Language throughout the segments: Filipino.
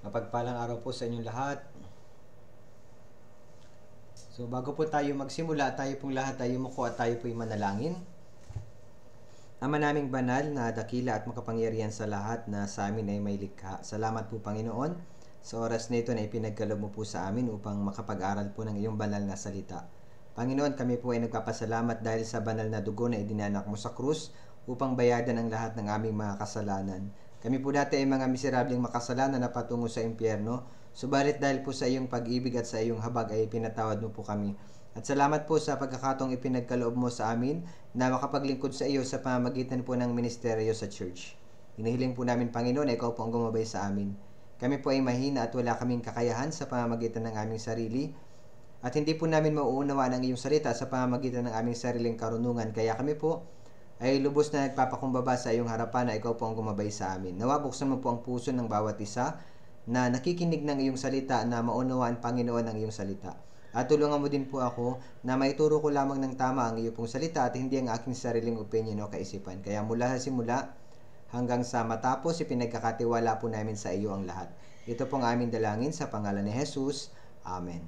Mapagpalang araw po sa inyong lahat. So bago po tayo magsimula, tayo pong lahat ay yumuko at tayo po'y manalangin. Ama naming banal na dakila at makapangyarihan sa lahat na sa amin ay may likha. Salamat po Panginoon sa oras na ito na ipinagkaloob mo po sa amin upang makapag-aral po ng iyong banal na salita. Panginoon, kami po ay nagpapasalamat dahil sa banal na dugo na idinanak mo sa krus upang bayadan ang lahat ng aming mga kasalanan. Kami po dati ay mga miserableng makasalanan na patungo sa impyerno, subalit dahil po sa iyong pag-ibig at sa iyong habag ay pinatawad mo po kami. At salamat po sa pagkakataong ipinagkaloob mo sa amin na makapaglingkod sa iyo sa pamamagitan po ng ministeryo sa church. Hinihiling po namin Panginoon na ikaw po ang gumabay sa amin. Kami po ay mahina at wala kaming kakayahan sa pamamagitan ng aming sarili at hindi po namin mauunawaan ang iyong salita sa pamamagitan ng aming sariling karunungan. Kaya kami po ay lubos na nagpapakumbaba sa iyong harapan na ikaw po ang gumabay sa amin. Nawa buksan mo po ang puso ng bawat isa na nakikinig ng iyong salita na maunawaan Panginoon ang iyong salita. At tulungan mo din po ako na maituro ko lamang ng tama ang iyong pong salita at hindi ang aking sariling opinion o kaisipan. Kaya mula sa simula hanggang sa matapos, ipinagkakatiwala po namin sa iyo ang lahat. Ito pong aming dalangin sa pangalan ni Jesus. Amen.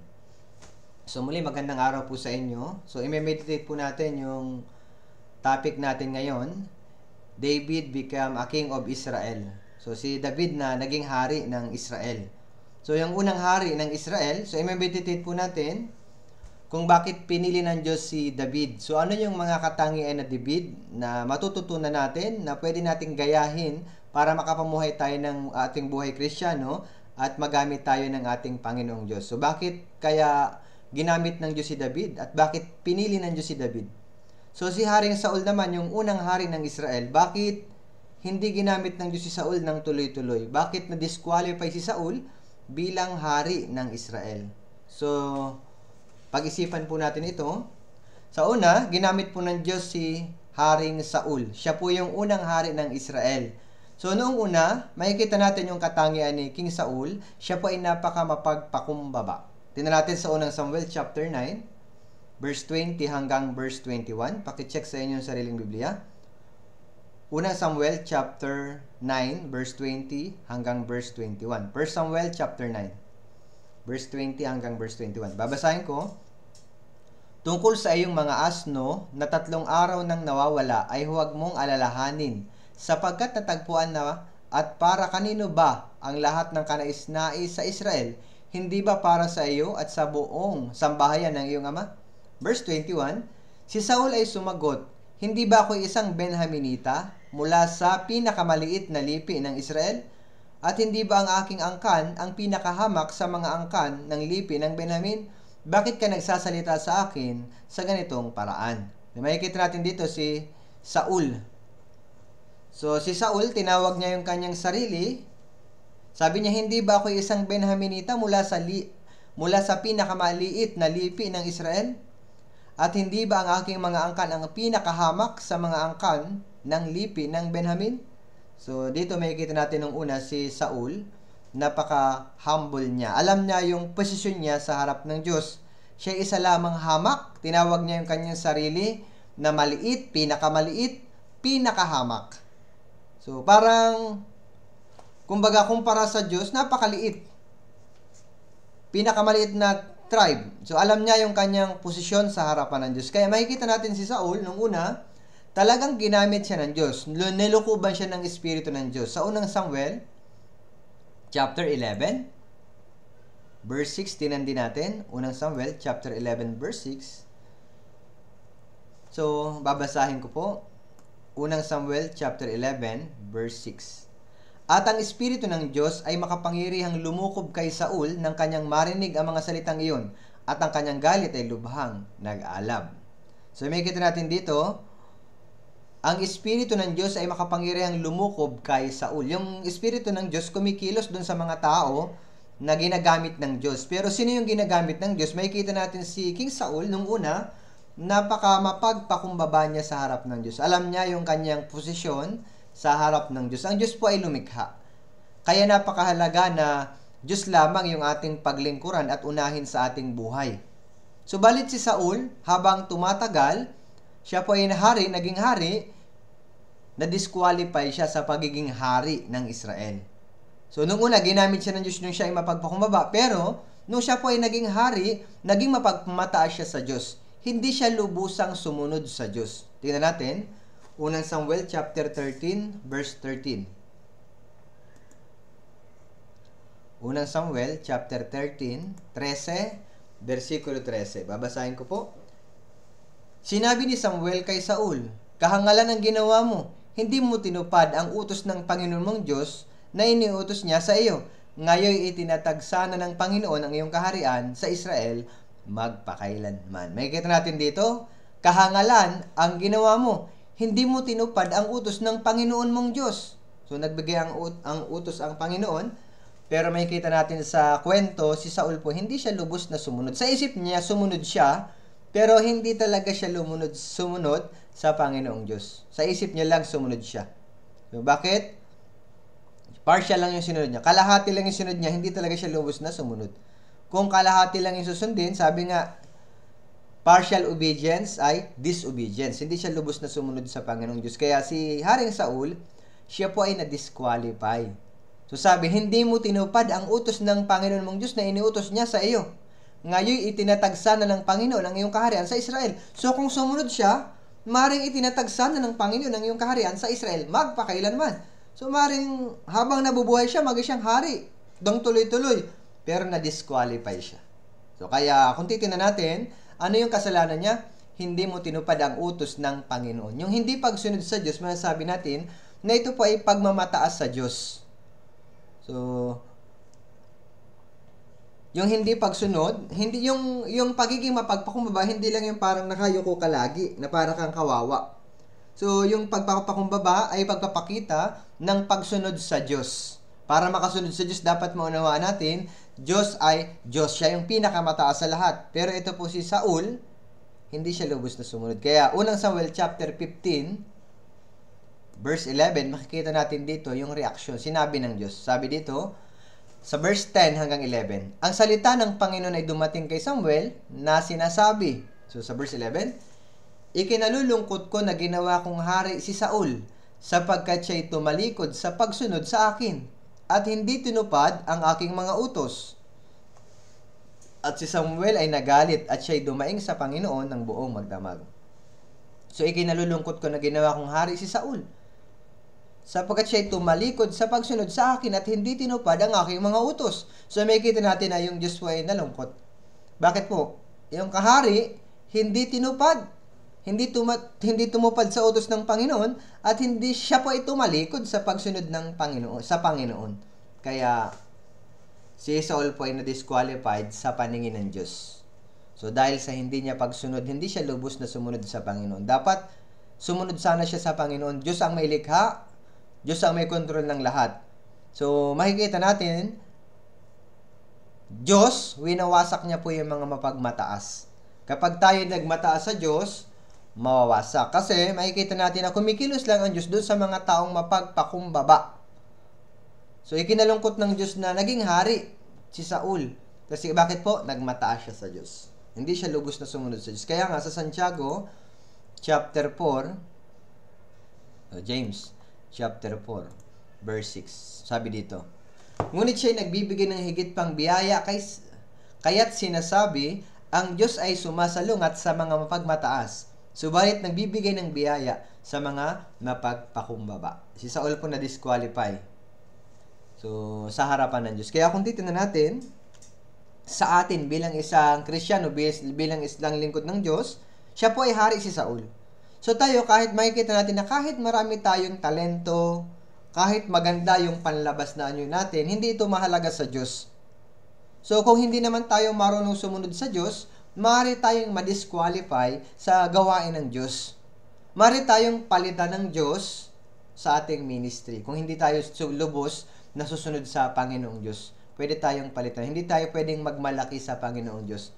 So muli magandang araw po sa inyo. So i-meditate po natin yung topic natin ngayon, David became a king of Israel. So si David na naging hari ng Israel. So yung unang hari ng Israel, so i-meditate po natin kung bakit pinili ng Diyos si David. So ano yung mga katangian na David na matututunan natin na pwede nating gayahin para makapamuhay tayo ng ating buhay Kristiyano at magamit tayo ng ating Panginoong Diyos. So bakit kaya ginamit ng Diyos si David at bakit pinili ng Diyos si David? So si Haring Saul naman, yung unang hari ng Israel, bakit hindi ginamit ng Diyos si Saul ng tuloy-tuloy? Bakit na-disqualify si Saul bilang hari ng Israel? So, pag-isipan po natin ito. Sa una, ginamit po ng Diyos si Haring Saul. Siya po yung unang hari ng Israel. So, noong una, makikita natin yung katangian ni King Saul. Siya po ay napaka-mapagpakumbaba. Tingnan natin sa unang Samuel chapter 9. Verse 20 hanggang verse 21. Pakicheck sa inyong sariling Biblia. Unang Samuel chapter 9, verse 20 hanggang verse 21. 1 Samuel chapter 9, verse 20 hanggang verse 21. Babasahin ko. Tungkol sa iyong mga asno na 3 araw nang nawawala ay huwag mong alalahanin, sapagkat natagpuan na at para kanino ba ang lahat ng kanais-nais sa Israel? Hindi ba para sa iyo at sa buong sambahayan ng iyong ama? Verse 21, si Saul ay sumagot, hindi ba ako isang Benjaminita mula sa pinakamaliit na lipi ng Israel? At hindi ba ang aking angkan ang pinakahamak sa mga angkan ng lipi ng Benjamin? Bakit ka nagsasalita sa akin sa ganitong paraan? Makikita natin dito si Saul. So si Saul, tinawag niya yung kanyang sarili. Sabi niya, hindi ba ako isang Benjaminita mula sa pinakamaliit na lipi ng Israel? At hindi ba ang aking mga angkan ang pinakahamak sa mga angkan ng lipi ng Benjamin? So, dito makikita natin nung una si Saul, napaka-humble niya. Alam niya yung posisyon niya sa harap ng Diyos. Siya isa lamang hamak. Tinawag niya yung kanyang sarili na maliit, pinakamaliit, pinakahamak. So, parang, kumbaga, kumpara sa Diyos, napakaliit. Pinakamaliit na tribe. So, alam niya yung kanyang posisyon sa harapan ng Diyos. Kaya makikita natin si Saul, nung una, talagang ginamit siya ng Diyos. Nilukuban siya ng Espiritu ng Diyos. Sa unang Samuel, chapter 11, verse 6, tinan din natin. Unang Samuel, chapter 11, verse 6. So, babasahin ko po. Unang Samuel, chapter 11, verse 6. At ang Espiritu ng Diyos ay makapangyarihang lumukob kay Saul nang kanyang marinig ang mga salitang iyon, at ang kanyang galit ay lubhang nag-alab. So, may kita natin dito, ang Espiritu ng Diyos ay makapangyarihang lumukob kay Saul. Yung Espiritu ng Diyos kumikilos dun sa mga tao na ginagamit ng Diyos. Pero sino yung ginagamit ng Diyos? May kita natin si King Saul nung una, napaka-mapagpakumbaba niya sa harap ng Diyos. Alam niya yung kanyang posisyon sa harap ng Diyos. Ang Diyos po ay lumikha. Kaya napakahalaga na Diyos lamang yung ating paglingkuran at unahin sa ating buhay. Subalit si Saul, habang tumatagal, siya po ay naging hari, na-disqualify siya sa pagiging hari ng Israel. So, nung una, ginamit siya ng Diyos nung siya ay mapagpakumbaba. Pero, nung siya po ay naging hari, naging mapagmataas siya sa Diyos. Hindi siya lubusang sumunod sa Diyos. Tingnan natin, unang Samuel chapter 13, verse 13. Unang Samuel chapter 13, 13, versikulo 13. Babasahin ko po. Sinabi ni Samuel kay Saul, kahangalan ang ginawa mo, hindi mo tinupad ang utos ng Panginoon mong Diyos na iniutos niya sa iyo. Ngayon itinatagsa na ng Panginoon ang iyong kaharian sa Israel magpakailanman. May kita natin dito, kahangalan ang ginawa mo, hindi mo tinupad ang utos ng Panginoon mong Diyos. So nagbigay ang utos ang Panginoon, pero may kita natin sa kwento, si Saul po, hindi siya lubos na sumunod. Sa isip niya, sumunod siya, pero hindi talaga siya sumunod sa Panginoong Diyos. Sa isip niya lang, sumunod siya. So, bakit? Partial lang yung sinunod niya. Kalahati lang yung sinunod niya, hindi talaga siya lubos na sumunod. Kung kalahati lang yung susundin, sabi nga, partial obedience ay disobedience. Hindi siya lubos na sumunod sa Panginoong Diyos. Kaya si Haring Saul, siya po ay na-disqualify. So sabi, hindi mo tinupad ang utos ng Panginoon mong Diyos na iniutos niya sa iyo. Ngayon, itinatagsa na ng Panginoon ang iyong kaharian sa Israel. So kung sumunod siya, maring itinatagsa na ng Panginoon ang iyong kaharian sa Israel magpakailanman. So maring habang nabubuhay siya, siyang hari. Dong tuloy-tuloy. Pero na-disqualify siya. So kaya kung titingnan natin, ano yung kasalanan niya? Hindi mo tinupad ang utos ng Panginoon. Yung hindi pagsunod sa Diyos, masasabi natin na ito po ay pagmamataas sa Diyos. So, yung hindi pagsunod, hindi yung pagiging mapagpakumbaba, hindi lang yung parang nakayuko ka lagi, na parang kang kawawa. So, yung pagpapakumbaba ay pagpapakita ng pagsunod sa Diyos. Para makasunod sa Diyos, dapat maunawaan natin, Diyos ay Diyos. Siya yung pinakamataas sa lahat. Pero ito po si Saul, hindi siya lubos na sumunod. Kaya, unang Samuel chapter 15, verse 11, makikita natin dito yung reaksyon. Sinabi ng Diyos. Sabi dito, sa verse 10 hanggang 11, ang salita ng Panginoon ay dumating kay Samuel na sinasabi. So, sa verse 11, ikinalulungkot ko na ginawa kong hari si Saul, sapagkat siya'y tumalikod sa pagsunod sa akin, at hindi tinupad ang aking mga utos. At si Samuel ay nagalit, at siya'y dumaing sa Panginoon ng buong magdamag. So, ikinalulungkot ko na ginawa kong hari si Saul, sapagkat siya'y tumalikod sa pagsunod sa akin, at hindi tinupad ang aking mga utos. So, may kita natin na yung Diyos po ay nalungkot. Bakit po? Yung kahari, hindi tinupad. Hindi tumupad sa utos ng Panginoon at hindi siya po ay tumalikod sa pagsunod ng Panginoon, sa Panginoon. Kaya si Saul po ay na-disqualified sa paningin ng Diyos. So dahil sa hindi niya pagsunod, hindi siya lubos na sumunod sa Panginoon. Dapat sumunod sana siya sa Panginoon. Diyos ang may likha, Diyos ang may kontrol ng lahat. So makikita natin, Diyos, winawasak niya po yung mga mapagmataas. Kapag tayo nagmataas sa Diyos, mawawasak. Kasi makikita natin na kumikilos lang ang Diyos doon sa mga taong mapagpakumbaba. So, ikinalungkot ng Diyos na naging hari si Saul. Kasi bakit po? Nagmataas siya sa Diyos. Hindi siya lubos na sumunod sa Diyos. Kaya nga sa Santiago, chapter 4, James, chapter 4, verse 6, sabi dito, ngunit siya'y nagbibigay ng higit pang biyaya kaya't sinasabi, ang Diyos ay sumasalungat sa mga mapagmataas, subalit nagbibigay ng biyaya sa mga napagpakumbaba. Si Saul po na-disqualify. So, sa harapan ng Diyos. Kaya kung titignan natin, sa atin bilang isang Kristiyano, bilang isang lingkod ng Diyos, siya po ay hari si Saul. So tayo, kahit makikita natin na kahit marami tayong talento, kahit maganda yung panlabas na anyo natin, hindi ito mahalaga sa Diyos. So kung hindi naman tayo marunong sumunod sa Diyos, maaari tayong ma-disqualify sa gawain ng Diyos. Maaari tayong palitan ng Diyos sa ating ministry. Kung hindi tayo lubos na susunod sa Panginoong Diyos, pwede tayong palitan. Hindi tayo pwedeng magmalaki sa Panginoong Diyos.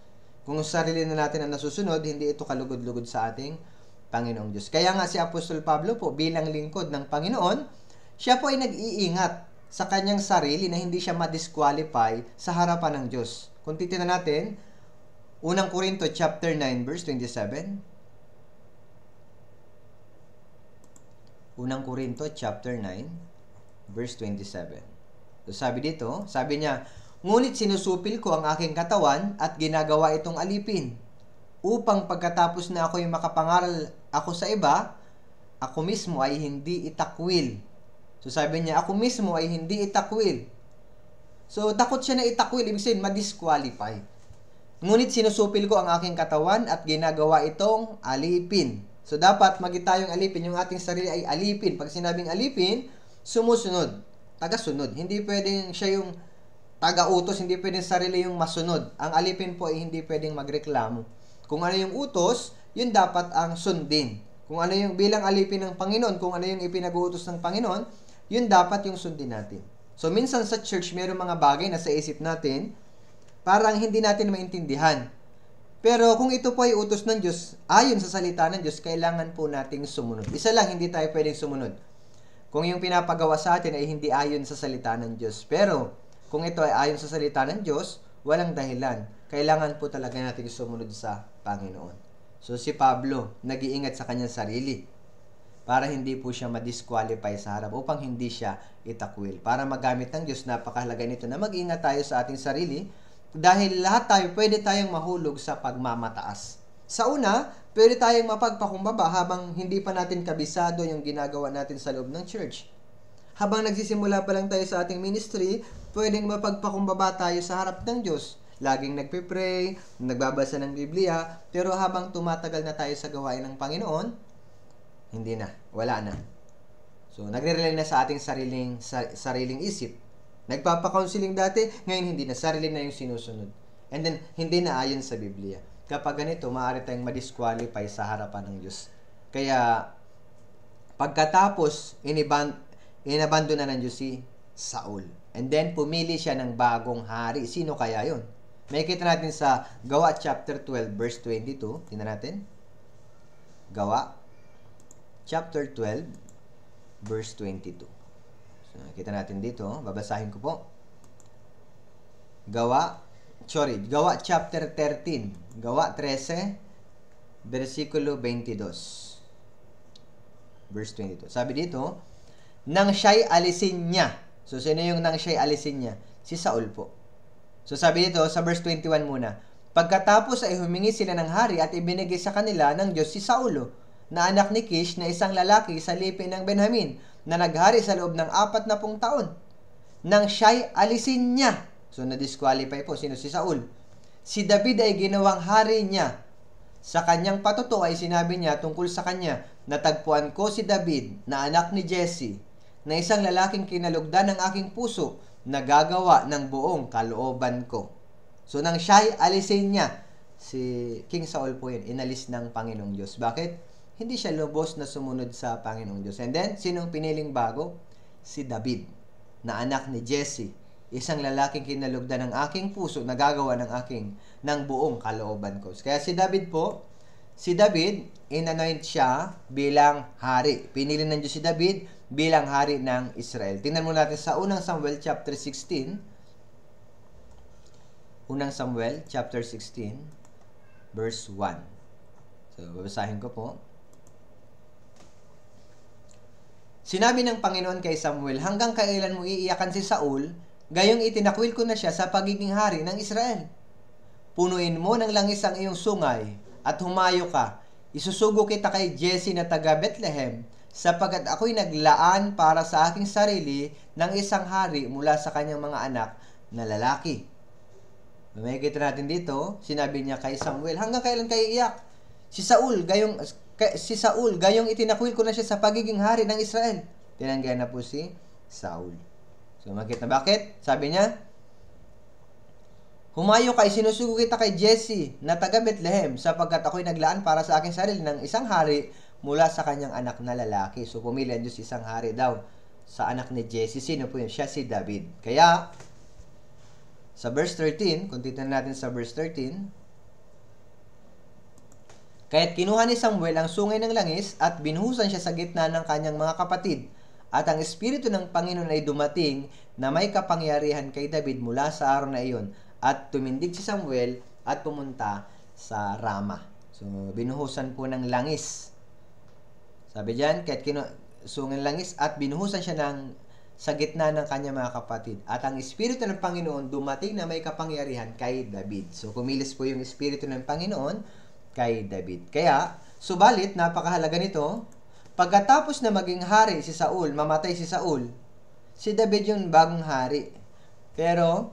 Kung sarili na natin ang nasusunod, hindi ito kalugod-lugod sa ating Panginoong Diyos. Kaya nga si Apostol Pablo po, bilang lingkod ng Panginoon, siya po ay nag-iingat sa kanyang sarili na hindi siya ma-disqualify sa harapan ng Diyos. Kung titignan natin, unang Korinto chapter 9 verse 27. Unang Korinto chapter 9 verse 27. So, sabi niya, ngunit sinusupil ko ang aking katawan at ginagawa itong alipin, upang pagkatapos na ako'y makapangaral ako sa iba, ako mismo ay hindi itakwil. So sabi niya, ako mismo ay hindi itakwil. So takot siya na itakwil, ibig sabihin ma-disqualify. Ngunit sinusupil ko ang aking katawan at ginagawa itong alipin. So dapat tayong alipin, yung ating sarili ay alipin. Pag sinabing alipin, sumusunod, tagasunod. Hindi pwedeng siya yung taga-utos, hindi pwedeng sarili yung masunod. Ang alipin po ay hindi pwedeng magreklamo. Kung ano yung utos, yun dapat ang sundin. Kung ano yung bilang alipin ng Panginoon, kung ano yung ipinag-uutos ng Panginoon, yun dapat yung sundin natin. So, minsan sa church, mayroong mga bagay na sa isip natin, parang hindi natin maintindihan. Pero kung ito po ay utos ng Diyos, ayon sa salita ng Diyos, kailangan po nating sumunod. Isa lang, hindi tayo pwedeng sumunod. Kung yung pinapagawa sa atin ay hindi ayon sa salita ng Diyos. Pero, kung ito ay ayon sa salita ng Diyos, walang dahilan. Kailangan po talaga nating sumunod sa Panginoon. So, si Pablo, nag-iingat sa kanyang sarili para hindi po siya ma-disqualify sa harap upang hindi siya itakwil. Para magamit ng Diyos, napakahalaga nito na mag-ingat tayo sa ating sarili dahil lahat tayo, pwede tayong mahulog sa pagmamataas. Sa una, pwede tayong mapagpakumbaba habang hindi pa natin kabisado yung ginagawa natin sa loob ng church. Habang nagsisimula pa lang tayo sa ating ministry, pwedeng mapagpakumbaba tayo sa harap ng Diyos. Laging nagpe-pray, nagbabasa ng Biblia, pero habang tumatagal na tayo sa gawain ng Panginoon, hindi na, wala na. So, nagre-rely na sa ating sariling isip. Nagpapa-counseling dati, ngayon hindi na, sarili na yung sinusunod. And then, hindi na ayon sa Biblia. Kapag ganito, maaari tayong ma-disqualify sa harapan ng Diyos. Kaya, pagkatapos, inabandon na ng Diyos si Saul. And then, pumili siya ng bagong hari. Sino kaya yon? May kita natin sa Gawa chapter 12 verse 22. Tingnan natin. Gawa chapter 12 verse 22. So, kita natin dito. Babasahin ko po. Gawa chapter 13. Gawa 13 versikulo 22. Verse 22. Sabi dito, nang siya'y alisin niya. So, sino yung nang siya'y alisin niya? Si Saul po. So, sabi dito, sa verse 21 muna, pagkatapos ay humingi sila ng hari at ibinigay sa kanila ng Diyos si Saulo, na anak ni Kish na isang lalaki sa lipi ng Benjamin, na naghari sa loob ng 40 taon. Nang siya'y alisin niya. So, na-disqualify po. Sino si Saul? Si David ay ginawang hari niya. Sa kanyang patuto ay sinabi niya tungkol sa kanya, natagpuan ko si David na anak ni Jesse, na isang lalaking kinalugdan ng aking puso, na gagawa ng buong kalooban ko. So, nang siya'y alisin niya, si King Saul po yun, inalis ng Panginoong Diyos. Bakit? Hindi siya lubos na sumunod sa Panginoong Diyos. And then, sinong piniling bago? Si David, na anak ni Jesse, isang lalaking kinalugdan ng aking puso, na gagawa ng buong kalooban ko. Kaya si David, inanoint siya bilang hari. Pinili ng Diyos si David bilang hari ng Israel. Tingnan mo natin sa unang Samuel chapter 16. Unang Samuel chapter 16 verse 1. So, babasahin ko po. Sinabi ng Panginoon kay Samuel, hanggang kailan mo iiyakan si Saul, gayong itinakwil ko na siya sa pagiging hari ng Israel. Punuin mo ng langis ang iyong sungay at humayo ka. Isusugo kita kay Jesse na taga Bethlehem, sapagkat ako'y naglaan para sa aking sarili ng isang hari mula sa kanyang mga anak na lalaki. May kita natin dito, sinabi niya kay Samuel, hanggang kailan kayo iyak? Si Saul, gayong itinakwil ko na siya sa pagiging hari ng Israel. Tinanggihan na po si Saul. So, makita bakit? Sabi niya, humayo ka, isinusugo kita kay Jesse na taga Bethlehem, sapagkat ako'y naglaan para sa aking sarili ng isang hari mula sa kanyang anak na lalaki. So, pumili ang Diyos isang hari daw sa anak ni Jesse. Sino po yun? Siya si David. Kaya, sa verse 13, kung titignan natin sa verse 13, kaya't kinuha ni Samuel ang sungay ng langis at binuhusan siya sa gitna ng kanyang mga kapatid. At ang Espiritu ng Panginoon ay dumating na may kapangyarihan kay David mula sa araw na iyon. At tumindig si Samuel at pumunta sa Rama. So, binuhusan po ng langis. Sabi diyan, kahit sungay ng langis at binuhusan siya sa gitna ng kanyang mga kapatid. At ang Espiritu ng Panginoon dumating na may kapangyarihan kay David. So, kumilos po yung Espiritu ng Panginoon kay David. Kaya, subalit, napakahalaga nito, pagkatapos na maging hari si Saul, mamatay si Saul, si David yung bagong hari. Pero,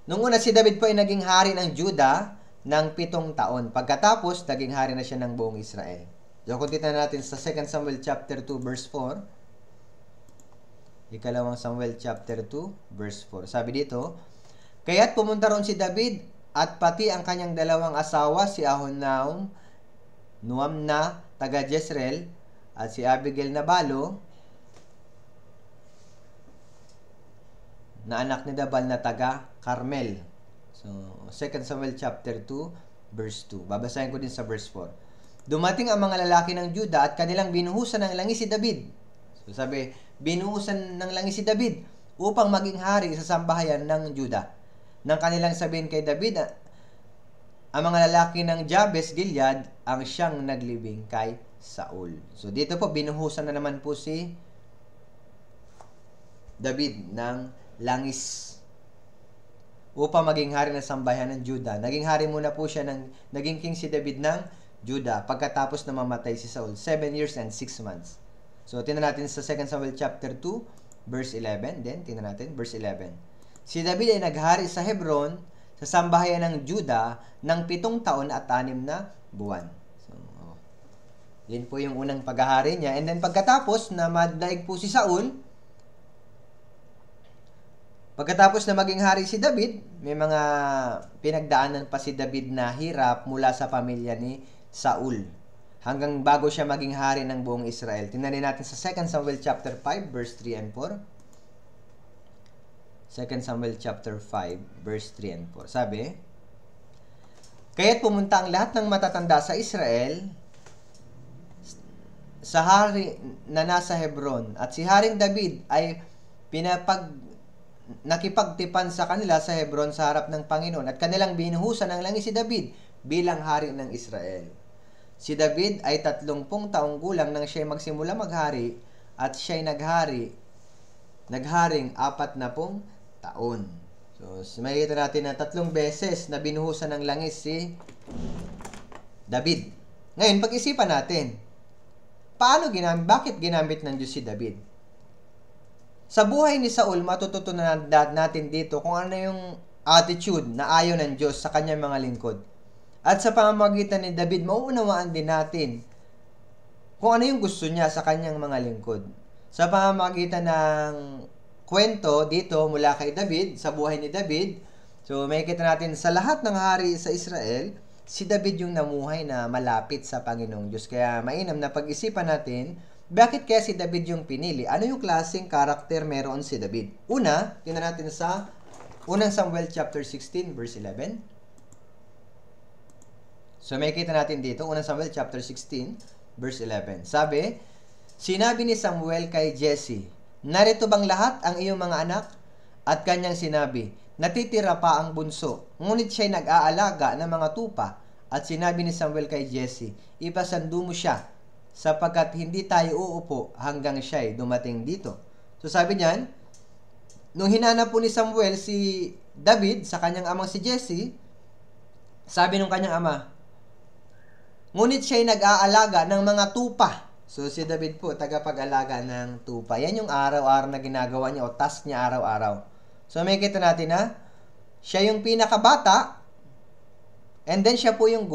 nung una si David po ay naging hari ng Juda ng 7 taon. Pagkatapos, naging hari na siya ng buong Israel. So, kung titignan natin sa 2 Samuel chapter 2 verse 4, Ikalawang Samuel chapter 2 verse 4. Sabi dito, kaya't pumunta roon si David at pati ang kanyang dalawang asawa, si Ahinoam, Nuamna, taga Jezreel, at si Abigail na Balo, na anak ni Nabal na taga Carmel. So, 2 Samuel chapter 2 verse 2. Babasahin ko din sa verse 4. Dumating ang mga lalaki ng Juda at kanilang binuhusan ng langis si David. So sabi, binuhusan ng langis si David upang maging hari sa sambahayan ng Juda. Nang kanilang sabihin kay David, ang mga lalaki ng Jabes Gilead ang siyang naglibing kay Saul. So dito po, binuhusan na naman po si David ng langis upang maging hari ng sambahayan ng Juda. Naging hari muna po siya, naging king si David ng Juda pagkatapos na mamatay si Saul, 7 years and 6 months. So, tingnan natin sa 2 Samuel chapter 2, verse 11. Then, tingnan natin, verse 11. Si David ay naghari sa Hebron, sa sambahayan ng Juda, ng 7 taon at 6 na buwan. So, yun po yung unang paghahari niya. And then, pagkatapos na madaig po si Saul, pagkatapos na maging hari si David, may mga pinagdaanan pa si David na hirap mula sa pamilya ni Saul, hanggang bago siya maging hari ng buong Israel. Tingnan natin sa 2 Samuel chapter 5 verse 3 and 4. 2 Samuel chapter 5 verse 3 and 4. Sabi, kaya't pumunta ang lahat ng matatanda sa Israel sa hari na nasa Hebron, at si Haring David ay nakipagtipan sa kanila sa Hebron sa harap ng Panginoon, at kanilang binuhusan ng langis si David bilang hari ng Israel. Si David ay 30 taong gulang nang siya'y magsimula maghari, at siya'y nagharing 40 taon. So, makikita natin na 3 beses na binuhusan ng langis si David. Ngayon, pag-isipan natin, bakit ginamit ng Diyos si David? Sa buhay ni Saul, matututunan natin dito kung ano yung attitude na ayaw ng Diyos sa kanyang mga lingkod. At sa pamamagitan ni David, mauunawaan din natin kung ano yung gusto niya sa kanyang mga lingkod. Sa pamamagitan ng kwento dito mula kay David, sa buhay ni David, so makikita natin sa lahat ng hari sa Israel, si David yung namuhay na malapit sa Panginoong Diyos. Kaya mainam na pag-isipan natin, bakit kaya si David yung pinili? Ano yung klaseng karakter meron si David? Una, tingnan natin sa 1 Samuel chapter 16 verse 11. So, makikita natin dito, 1 Samuel chapter 16, verse 11. Sabi, sinabi ni Samuel kay Jesse, narito bang lahat ang iyong mga anak? At kanyang sinabi, natitira pa ang bunso, ngunit siya'y nag-aalaga ng mga tupa. At sinabi ni Samuel kay Jesse, ipasando mo siya, sapagkat hindi tayo uupo hanggang siya'y dumating dito. So, sabi niyan, nung hinanap po ni Samuel si David sa kanyang amang si Jesse, sabi nung kanyang ama, ngunit siya'y nag-aalaga ng mga tupa. So, si David po, tagapag-alaga ng tupa. Yan yung araw-araw na ginagawa niya o task niya araw-araw. So, may kita natin na siya yung pinakabata, and then siya po yung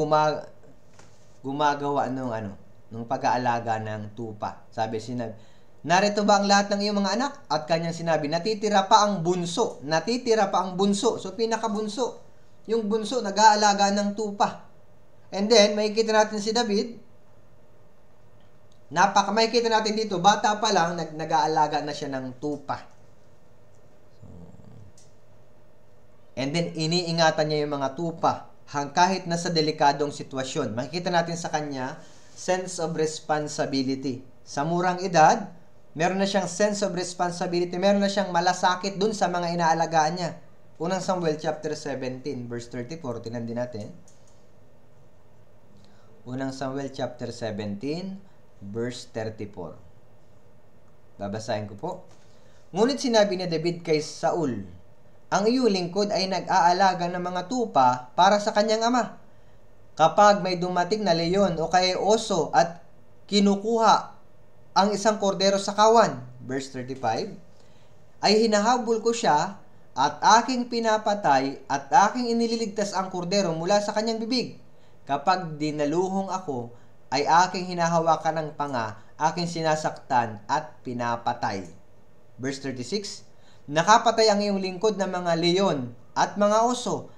gumagawa ng pag-aalaga ng tupa. Sabi, narito ba ang lahat ng iyong mga anak? At kanyang sinabi, natitira pa ang bunso. Natitira pa ang bunso. So, pinakabunso. Yung bunso, nag-aalaga ng tupa. And then, makikita natin si David, makikita natin dito, bata pa lang, nag-aalaga na siya ng tupa. And then, iniingatan niya yung mga tupa, kahit nasa delikadong sitwasyon. Makikita natin sa kanya, sense of responsibility. Sa murang edad, meron na siyang sense of responsibility, meron na siyang malasakit dun sa mga inaalagaan niya. 1 Samuel chapter 17, verse 34, tinan din natin. 1 Samuel chapter 17, verse 34. Babasahin ko po. Ngunit sinabi ni David kay Saul, ang iyong lingkod ay nag-aalaga ng mga tupa para sa kanyang ama. Kapag may dumating na leyon o kaya oso at kinukuha ang isang kordero sa kawan, verse 35, ay hinahabol ko siya at aking pinapatay at aking inililigtas ang kordero mula sa kanyang bibig. Kapag dinaluhong ako, ay aking hinahawakan ng panga, aking sinasaktan at pinapatay. Verse 36, nakapatay ang iyong lingkod ng mga leyon at mga oso,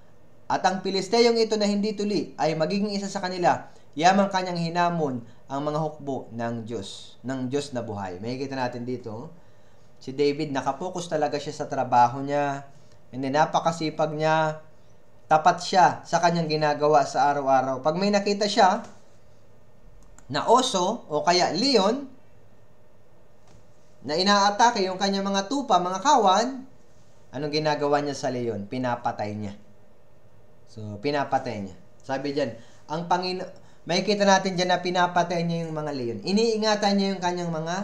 at ang Pilisteyong ito na hindi tuli ay magiging isa sa kanila, yamang kanyang hinamon ang mga hukbo ng Diyos na buhay. Makikita natin dito, si David nakapokus talaga siya sa trabaho niya, and then napakasipag niya, tapat siya sa kanyang ginagawa sa araw-araw. Pag may nakita siya na oso o kaya leon na inaatake yung kanyang mga tupa, mga kawan, anong ginagawa niya sa leon? Pinapatay niya. So, pinapatay niya. Sabi diyan, ang makikita natin diyan na pinapatay niya yung mga leon. Iniingatan niya yung kanyang mga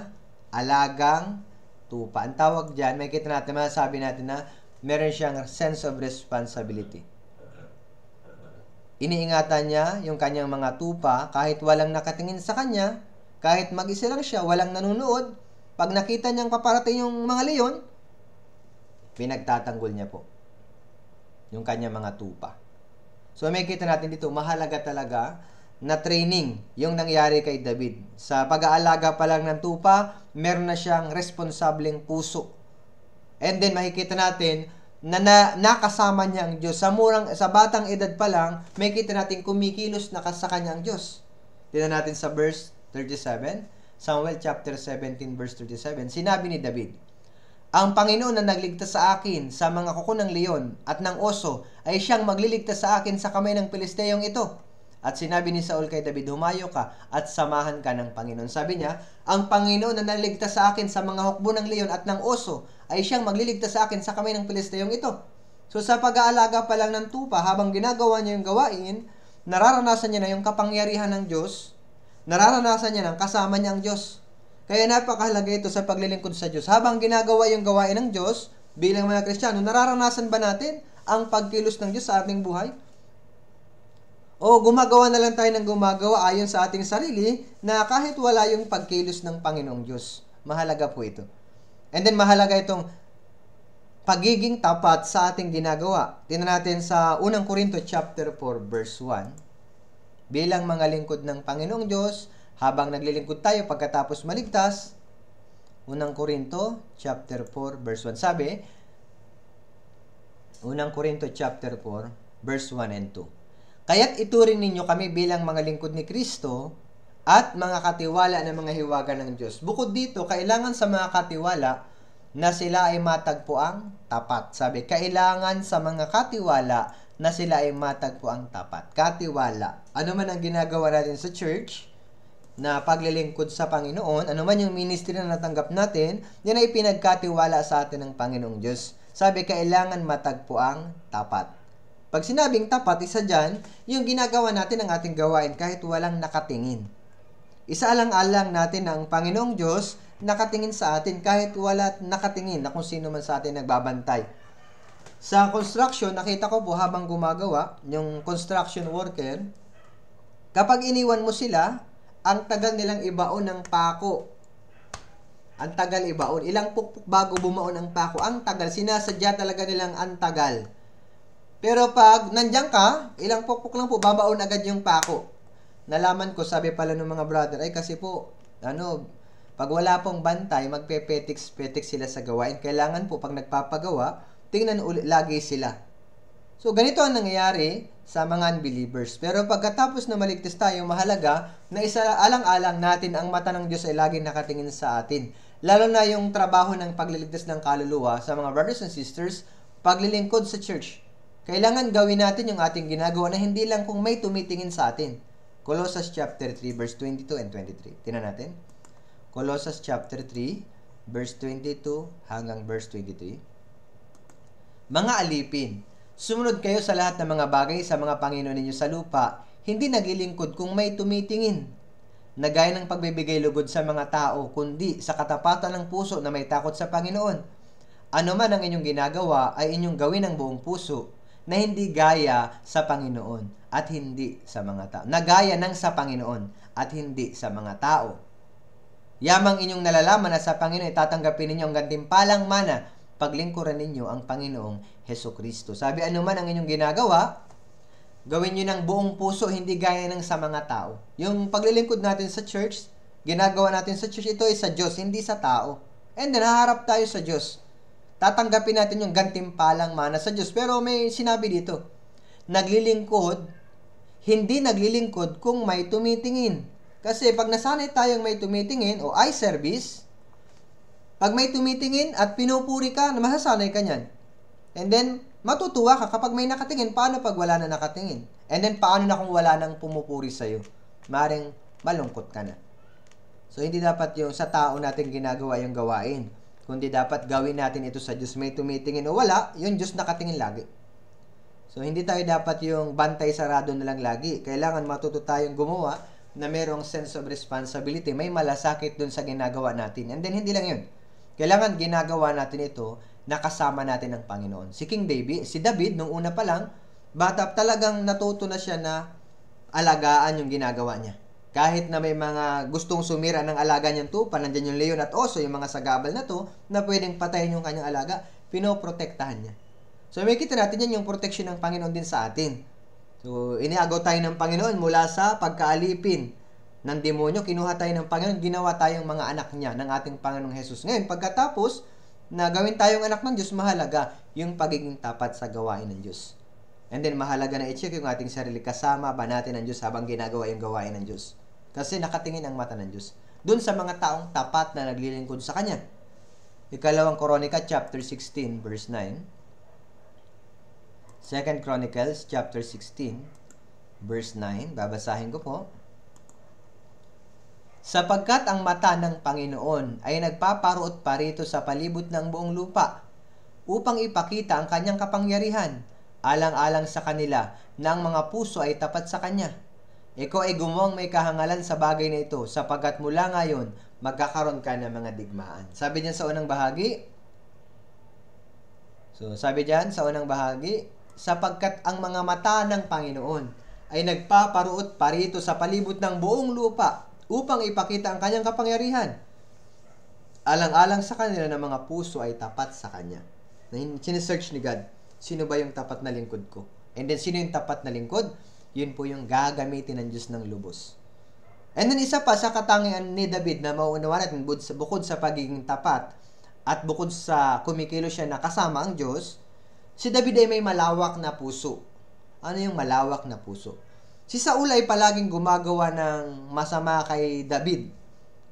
alagang tupa. Ang tawag diyan, makikita natin, masasabi natin na meron siyang sense of responsibility. Iniingatan niya yung kanyang mga tupa kahit walang nakatingin sa kanya, kahit mag-isa lang siya, walang nanonood. Pag nakita niyang paparating yung mga leon, pinagtatanggol niya po yung kanyang mga tupa. So, makikita natin dito, mahalaga talaga na training yung nangyari kay David. Sa pag-aalaga pa lang ng tupa, meron na siyang responsableng puso. And then, makikita natin na nakasama niya ang Diyos. Sa batang edad pa lang, makikita natin kumikilos na sa kanya ang Diyos. Tingnan natin sa verse 37, Samuel chapter 17, verse 37. Sinabi ni David, ang Panginoon na nagligtas sa akin sa mga kuko ng leon at ng oso ay siyang magliligtas sa akin sa kamay ng Pilisteyong ito. At sinabi ni Saul kay David, humayo ka at samahan ka ng Panginoon. Sabi niya, ang Panginoon na nagligtas sa akin sa mga hukbo ng leon at ng oso ay siyang magliligtas sa akin sa kamay ng Pilisteyong ito. So sa pag-aalaga pa lang ng tupa, habang ginagawa niya yung gawain, nararanasan niya na yung kapangyarihan ng Diyos, nararanasan niya na kasama niya ang Diyos. Kaya napakahalaga ito sa paglilingkod sa Diyos. Habang ginagawa yung gawain ng Diyos, bilang mga Kristiyano, nararanasan ba natin ang pagkilos ng Diyos sa ating buhay? O gumagawa na lang tayo ng gumagawa ayon sa ating sarili na kahit wala yung pagkilos ng Panginoong Diyos. Mahalaga po ito. And then mahalaga itong pagiging tapat sa ating ginagawa. Tingnan natin sa 1 Corinto chapter 4 verse 1. Bilang mga lingkod ng Panginoong Diyos, habang naglilingkod tayo pagkatapos maligtas, 1 Corinto chapter 4 verse 1. Sabi, 1 Corinto chapter 4 verse 1 and 2. Kaya't ituring ninyo kami bilang mga lingkod ni Kristo at mga katiwala ng mga hiwaga ng Diyos. Bukod dito, kailangan sa mga katiwala na sila ay matagpo ang tapat. Sabi, kailangan sa mga katiwala na sila ay matagpo ang tapat. Katiwala. Ano man ang ginagawa natin sa church, na paglilingkod sa Panginoon, ano man yung ministry na natanggap natin, yan ay pinagkatiwala sa atin ng Panginoong Diyos. Sabi, kailangan matagpo ang tapat. Pag sinabing tapat, isa dyan, yung ginagawa natin ang ating gawain kahit walang nakatingin. Isaalang-alang natin ang Panginoong Diyos nakatingin sa atin kahit wala nakatingin na kung sino man sa atin nagbabantay. Sa construction, nakita ko po habang gumagawa, yung construction worker, kapag iniwan mo sila, ang tagal nilang ibaon ng pako. Ang tagal ibaon. Ilang pukpuk bago bumaon ang pako. Ang tagal. Sinasadya talaga nilang ang tagal. Pero pag nandiyan ka, ilang pukpuk lang po, babaon agad yung pako. Nalaman ko, sabi pala ng mga brother, ay kasi po, pag wala pong bantay, magpe-petiks sila sa gawain. Kailangan po, pag nagpapagawa, tingnan lagi sila. So, ganito ang nangyayari sa mga unbelievers. Pero pagkatapos na maligtas tayo, mahalaga na isaalang-alang natin ang mata ng Diyos ay laging nakatingin sa atin. Lalo na yung trabaho ng pagliligtas ng kaluluwa sa mga brothers and sisters, paglilingkod sa church. Kailangan gawin natin yung ating ginagawa na hindi lang kung may tumitingin sa atin. Colossians chapter 3 verse 22 and 23. Tingnan natin. Colossians chapter 3 verse 22 hanggang verse 23. Mga alipin, sumunod kayo sa lahat ng mga bagay sa mga Panginoon ninyo sa lupa, hindi naglilingkod kung may tumitingin. na gaya ng pagbibigay lugod sa mga tao, kundi sa katapatan ng puso na may takot sa Panginoon. Ano man ang inyong ginagawa ay inyong gawin ng buong puso, na hindi gaya sa Panginoon at hindi sa mga tao. Na gaya ng sa Panginoon at hindi sa mga tao. Yamang inyong nalalaman na sa Panginoon itatanggapin ninyo ang gantimpalang mana, paglingkuran ninyo ang Panginoong Hesukristo. Sabi, ano man ang inyong ginagawa, gawin nyo ng buong puso, hindi gaya ng sa mga tao. Yung paglilingkod natin sa church, ginagawa natin sa church, ito ay sa Diyos, hindi sa tao. And then, haharap tayo sa Diyos. Tatanggapin natin yung gantimpalang mana sa Diyos. Pero may sinabi dito, naglilingkod, hindi naglilingkod kung may tumitingin. Kasi pag nasanay tayong may tumitingin o eye service, pag may tumitingin at pinupuri ka, masasanay ka niyan. And then, matutuwa ka kapag may nakatingin. Paano pag wala na nakatingin? And then, paano na kung wala nang pumupuri sa'yo? Maring malungkot ka na. So, hindi dapat yung sa tao natin ginagawa yung gawain. Kundi dapat gawin natin ito sa Diyos. May tumitingin o wala, yung Diyos nakatingin lagi. So, hindi tayo dapat yung bantay sarado na lang lagi. Kailangan matuto tayong gumawa na merong sense of responsibility. May malasakit dun sa ginagawa natin. And then, hindi lang yun. Kailangan ginagawa natin ito nakasama natin ang Panginoon. Si King David, si David, nung una pa lang, bata talagang natuto na siya na alagaan yung ginagawa niya. Kahit na may mga gustong sumira ng alaga niyang tupa, nandiyan yung leon at oso, yung mga sagabal na to, na pwedeng patayin yung kanyang alaga, pinoprotektahan niya. So, may kita natin yan yung protection ng Panginoon din sa atin. So, iniagaw tayo ng Panginoon mula sa pagkaalipin ng demonyo, kinuha tayo ng Panginoon, ginawa tayong mga anak niya, ng ating Panginoong Jesus. Ngayon, pagkatapos na gawin tayong anak ng Diyos, mahalaga yung pagiging tapat sa gawain ng Diyos. And then, mahalaga na i-check yung ating sarili, kasama ba natin ang Diyos habang ginagawa yung gawain ng Diyos. Kasi nakatingin ang mata ng Diyos doon sa mga taong tapat na naglilingkod sa Kanya. Ikalawang Kronika, chapter 16, verse 9. Second Chronicles, chapter 16, verse 9. Babasahin ko po. Sapagkat ang mata ng Panginoon ay nagpaparoot parito sa palibot ng buong lupa upang ipakita ang Kanyang kapangyarihan, alang-alang sa kanila na ang mga puso ay tapat sa Kanya. Ikaw ay gumawang may kahangalan sa bagay na ito, sapagkat mula ngayon, magkakaroon ka ng mga digmaan. Sabi diyan sa unang bahagi, sa unang bahagi, sapagkat ang mga mata ng Panginoon ay nagpaparoot parito sa palibot ng buong lupa upang ipakita ang Kanyang kapangyarihan. Alang-alang sa kanila na mga puso ay tapat sa Kanya. Sinesearch ni God, sino ba yung tapat na lingkod ko? And then, sino yung tapat na lingkod? Yun po yung gagamitin ng Diyos ng lubos. And then isa pa sa katangian ni David na mauunawaan natin bukod sa pagiging tapat at bukod sa kumikilos siya na kasama ang Diyos, si David ay may malawak na puso. Ano yung malawak na puso? Si Saul ay palaging gumagawa ng masama kay David.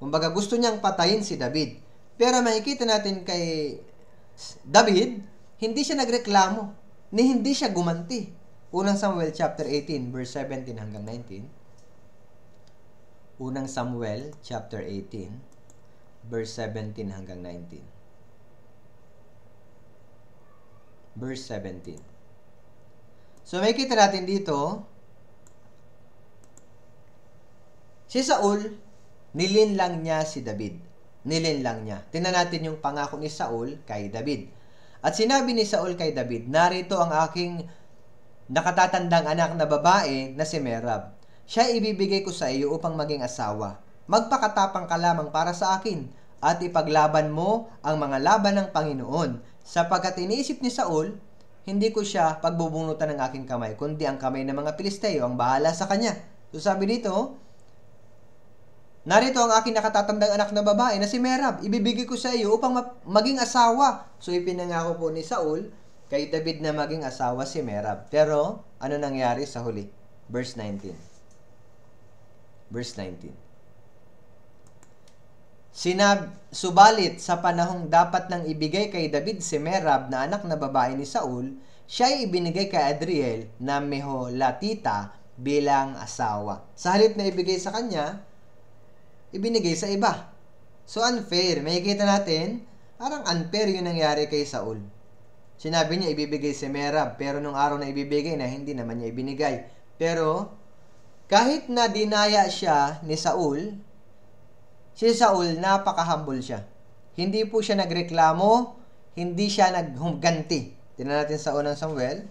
Kumbaga gusto niyang patayin si David. Pero makikita natin kay David, hindi siya nagreklamo, ni hindi siya gumanti. Unang Samuel chapter 18 verse 17 hanggang 19. Unang Samuel chapter 18 verse 17 hanggang 19. Verse 17. So makikita natin dito, si Saul, nilinlang niya si David. Nilinlang niya. Tingnan natin yung pangako ni Saul kay David. At sinabi ni Saul kay David, narito ang aking nakatatandang anak na babae na si Merab. Siya ibibigay ko sa iyo upang maging asawa. Magpakatapang ka lamang para sa akin at ipaglaban mo ang mga laban ng Panginoon. Sapagkat iniisip ni Saul, hindi ko siya pagbubunutan ng aking kamay, kundi ang kamay ng mga Pilisteo ang bahala sa kanya. So sabi dito, narito ang aking nakatatandang anak na babae na si Merab. Ibibigay ko sa iyo upang maging asawa. So ipinangako po ni Saul kay David na maging asawa si Merab. Pero, ano nangyari sa huli? Verse 19. Verse 19. Subalit, sa panahong dapat nang ibigay kay David si Merab na anak na babae ni Saul, siya ay ibinigay kay Adriel na Meholatita bilang asawa. Sa halip na ibigay sa kanya, ibinigay sa iba. So, unfair. Makikita natin, parang unfair yung nangyari kay Saul. Sinabi niya ibibigay si Merab, pero nung araw na ibibigay na, hindi naman niya ibinigay. Pero, kahit na dinaya siya ni Saul, si Saul napaka-humble siya. Hindi po siya nagreklamo, hindi siya naghuganti. Tingnan natin sa unang Samuel,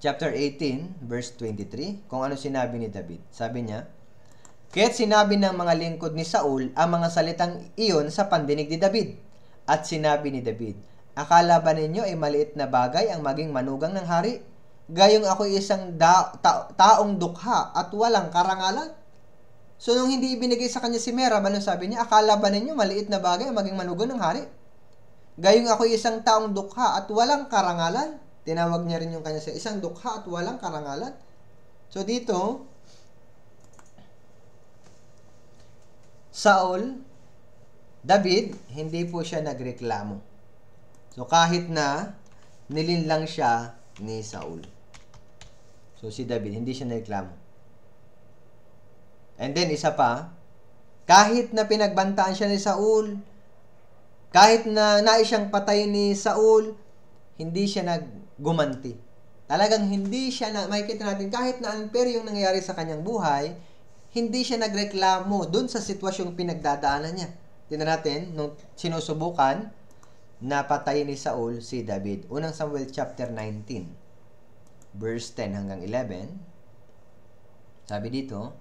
chapter 18, verse 23, kung ano sinabi ni David. Sabi niya, kaya't sinabi ng mga lingkod ni Saul ang mga salitang iyon sa pandinig ni David. At sinabi ni David, akala ba ninyo ay maliit na bagay ang maging manugang ng hari? Gayong ako isang taong dukha at walang karangalan. So, nung hindi ibinigay sa kanya si Merab, ano sabi niya? Akala ba ninyo maliit na bagay ang maging manugang ng hari? Gayong ako isang taong dukha at walang karangalan. Tinawag niya rin yung kanya sa isang dukha at walang karangalan. So, dito, Saul, David, hindi po siya nagreklamo. So, kahit na nilinlang siya ni Saul. So, si David, hindi siya nagreklamo. And then, isa pa, kahit na pinagbantaan siya ni Saul, kahit na nais siyang patayin ni Saul, hindi siya naggumanti. Talagang hindi siya, makikita natin, kahit na unfair yung nangyayari sa kanyang buhay, hindi siya nagreklamo dun sa sitwasyong pinagdadaanan niya. Tingnan natin, nung sinusubukan na patayin ni Saul si David. Unang Samuel chapter 19. Verse 10 hanggang 11, sabi dito,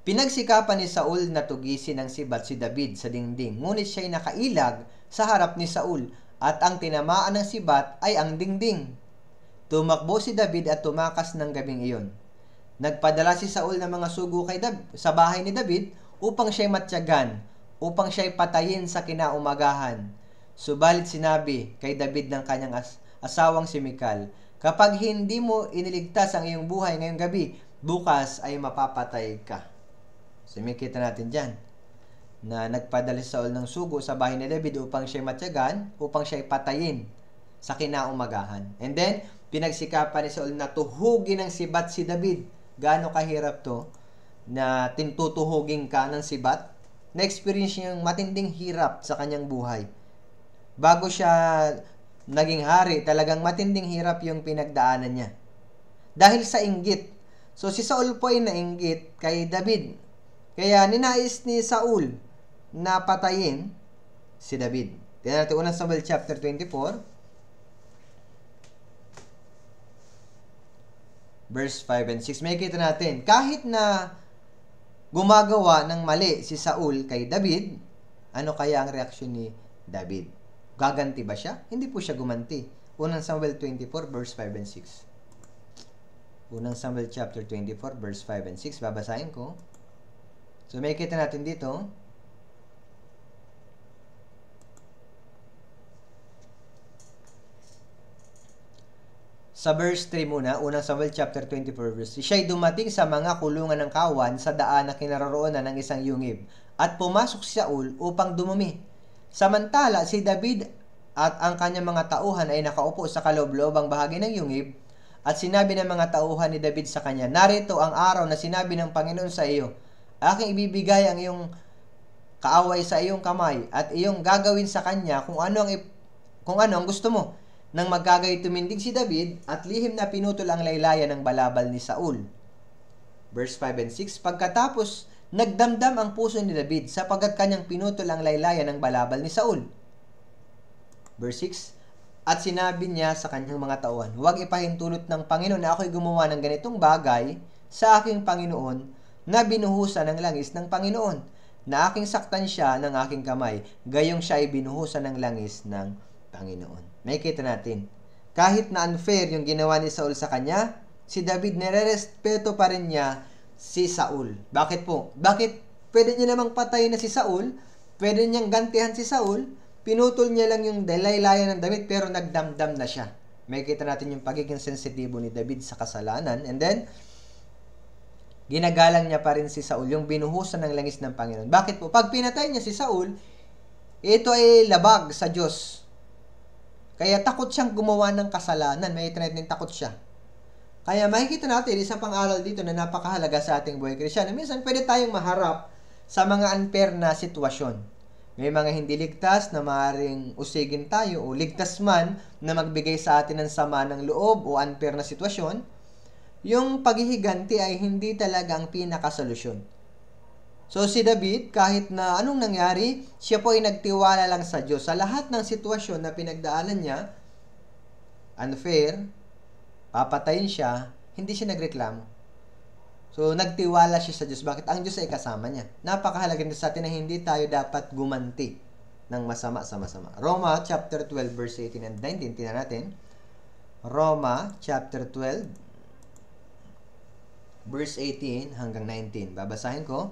pinagsikapan ni Saul na tugisin ng sibat si David sa dingding, ngunit siya'y nakailag sa harap ni Saul, at ang tinamaan ng sibat ay ang dingding. Tumakbo si David at tumakas ng gabing iyon. Nagpadala si Saul ng mga sugo sa bahay ni David upang siya'y matyagan, upang siya'y patayin sa kinaumagahan. Subalit sinabi kay David ng kanyang asawang si Michal, kapag hindi mo iniligtas ang iyong buhay ngayong gabi, bukas ay mapapatay ka. So, makita natin dyan na nagpadala si Saul ng sugo sa bahay ni David upang siya'y matyagan, upang siya'y patayin sa kinaumagahan. And then, pinagsikapan ni Saul na tuhugin ng sibat si David. Gaano kahirap to na tintutuhugin ka ng sibat? Na-experience niya yung matinding hirap sa kanyang buhay. Bago siya naging hari, talagang matinding hirap yung pinagdaanan niya. Dahil sa inggit. So, si Saul po ay nainggit kay David. Kaya, ninais ni Saul na patayin si David. Tingnan natin unang Samuel chapter 24. Verse 5 and 6. May kita natin, kahit na gumagawa ng mali si Saul kay David, ano kaya ang reaksyon ni David? Gaganti ba siya? Hindi po siya gumanti. Unang Samuel 24, verse 5 and 6. Unang Samuel chapter 24, verse 5 and 6. Babasahin ko. So, may kita natin dito. Sa verse 3 muna, unang Samuel chapter 24, verse 3. Siya'y dumating sa mga kulungan ng kawan sa daan na kinaroroonan ng isang yungib. At pumasok si Saul upang dumumi. Samantala, si David at ang kanyang mga tauhan ay nakaupo sa kaloob-loobang bahagi ng yungib, at sinabi ng mga tauhan ni David sa kanya, narito ang araw na sinabi ng Panginoon sa iyo, aking ibibigay ang iyong kaaway sa iyong kamay, at iyong gagawin sa kanya kung ano ang gusto mo. Nang magkagay tumindig si David, at lihim na pinutol ang laylayan ng balabal ni Saul. Verse 5 and 6, pagkatapos, nagdamdam ang puso ni David sapagkat kanyang pinutol ang laylayan ng balabal ni Saul. Verse 6, at sinabi niya sa kanyang mga tauhan, huwag ipahintulot ng Panginoon na ako'y gumawa ng ganitong bagay sa aking Panginoon na binuhusan ng langis ng Panginoon, na aking saktan siya ng aking kamay, gayong siya ay binuhusan ng langis ng Panginoon. May kita natin, kahit na unfair yung ginawa ni Saul sa kanya, si David nire-respeto pa rin niya si Saul. Bakit po? Bakit pwede niya namang patayin na si Saul? Pwede niyang gantihan si Saul? Pinutol niya lang yung laylayan ng David pero nagdamdam na siya. May kita natin yung pagiging sensitibo ni David sa kasalanan. And then, ginagalang niya pa rin si Saul, yung binuhusan ng langis ng Panginoon. Bakit po? Pag pinatay niya si Saul, ito ay labag sa Diyos. Kaya takot siyang gumawa ng kasalanan. May natin takot siya. Kaya makikita natin, isang pang-aral dito na napakahalaga sa ating buhay Kristyano. Minsan, pwede tayong maharap sa mga unfair na sitwasyon. May mga hindi ligtas na maaaring usigin tayo o ligtas man na magbigay sa atin ng sama ng loob o unfair na sitwasyon. yung paghihiganti ay hindi talaga ang pinakasolusyon. So si David, kahit na anong nangyari, siya po ay nagtiwala lang sa Diyos. Sa lahat ng sitwasyon na pinagdaanan niya, unfair, papatayin siya, hindi siya nagreklamo. So, nagtiwala siya sa Diyos. Bakit? Ang Diyos ay kasama niya. Napakahalaga din sa atin na hindi tayo dapat gumanti ng masama sa masama. Roma chapter 12 verse 18 and 19. Tingnan natin. Roma chapter 12 verse 18 hanggang 19. Babasahin ko.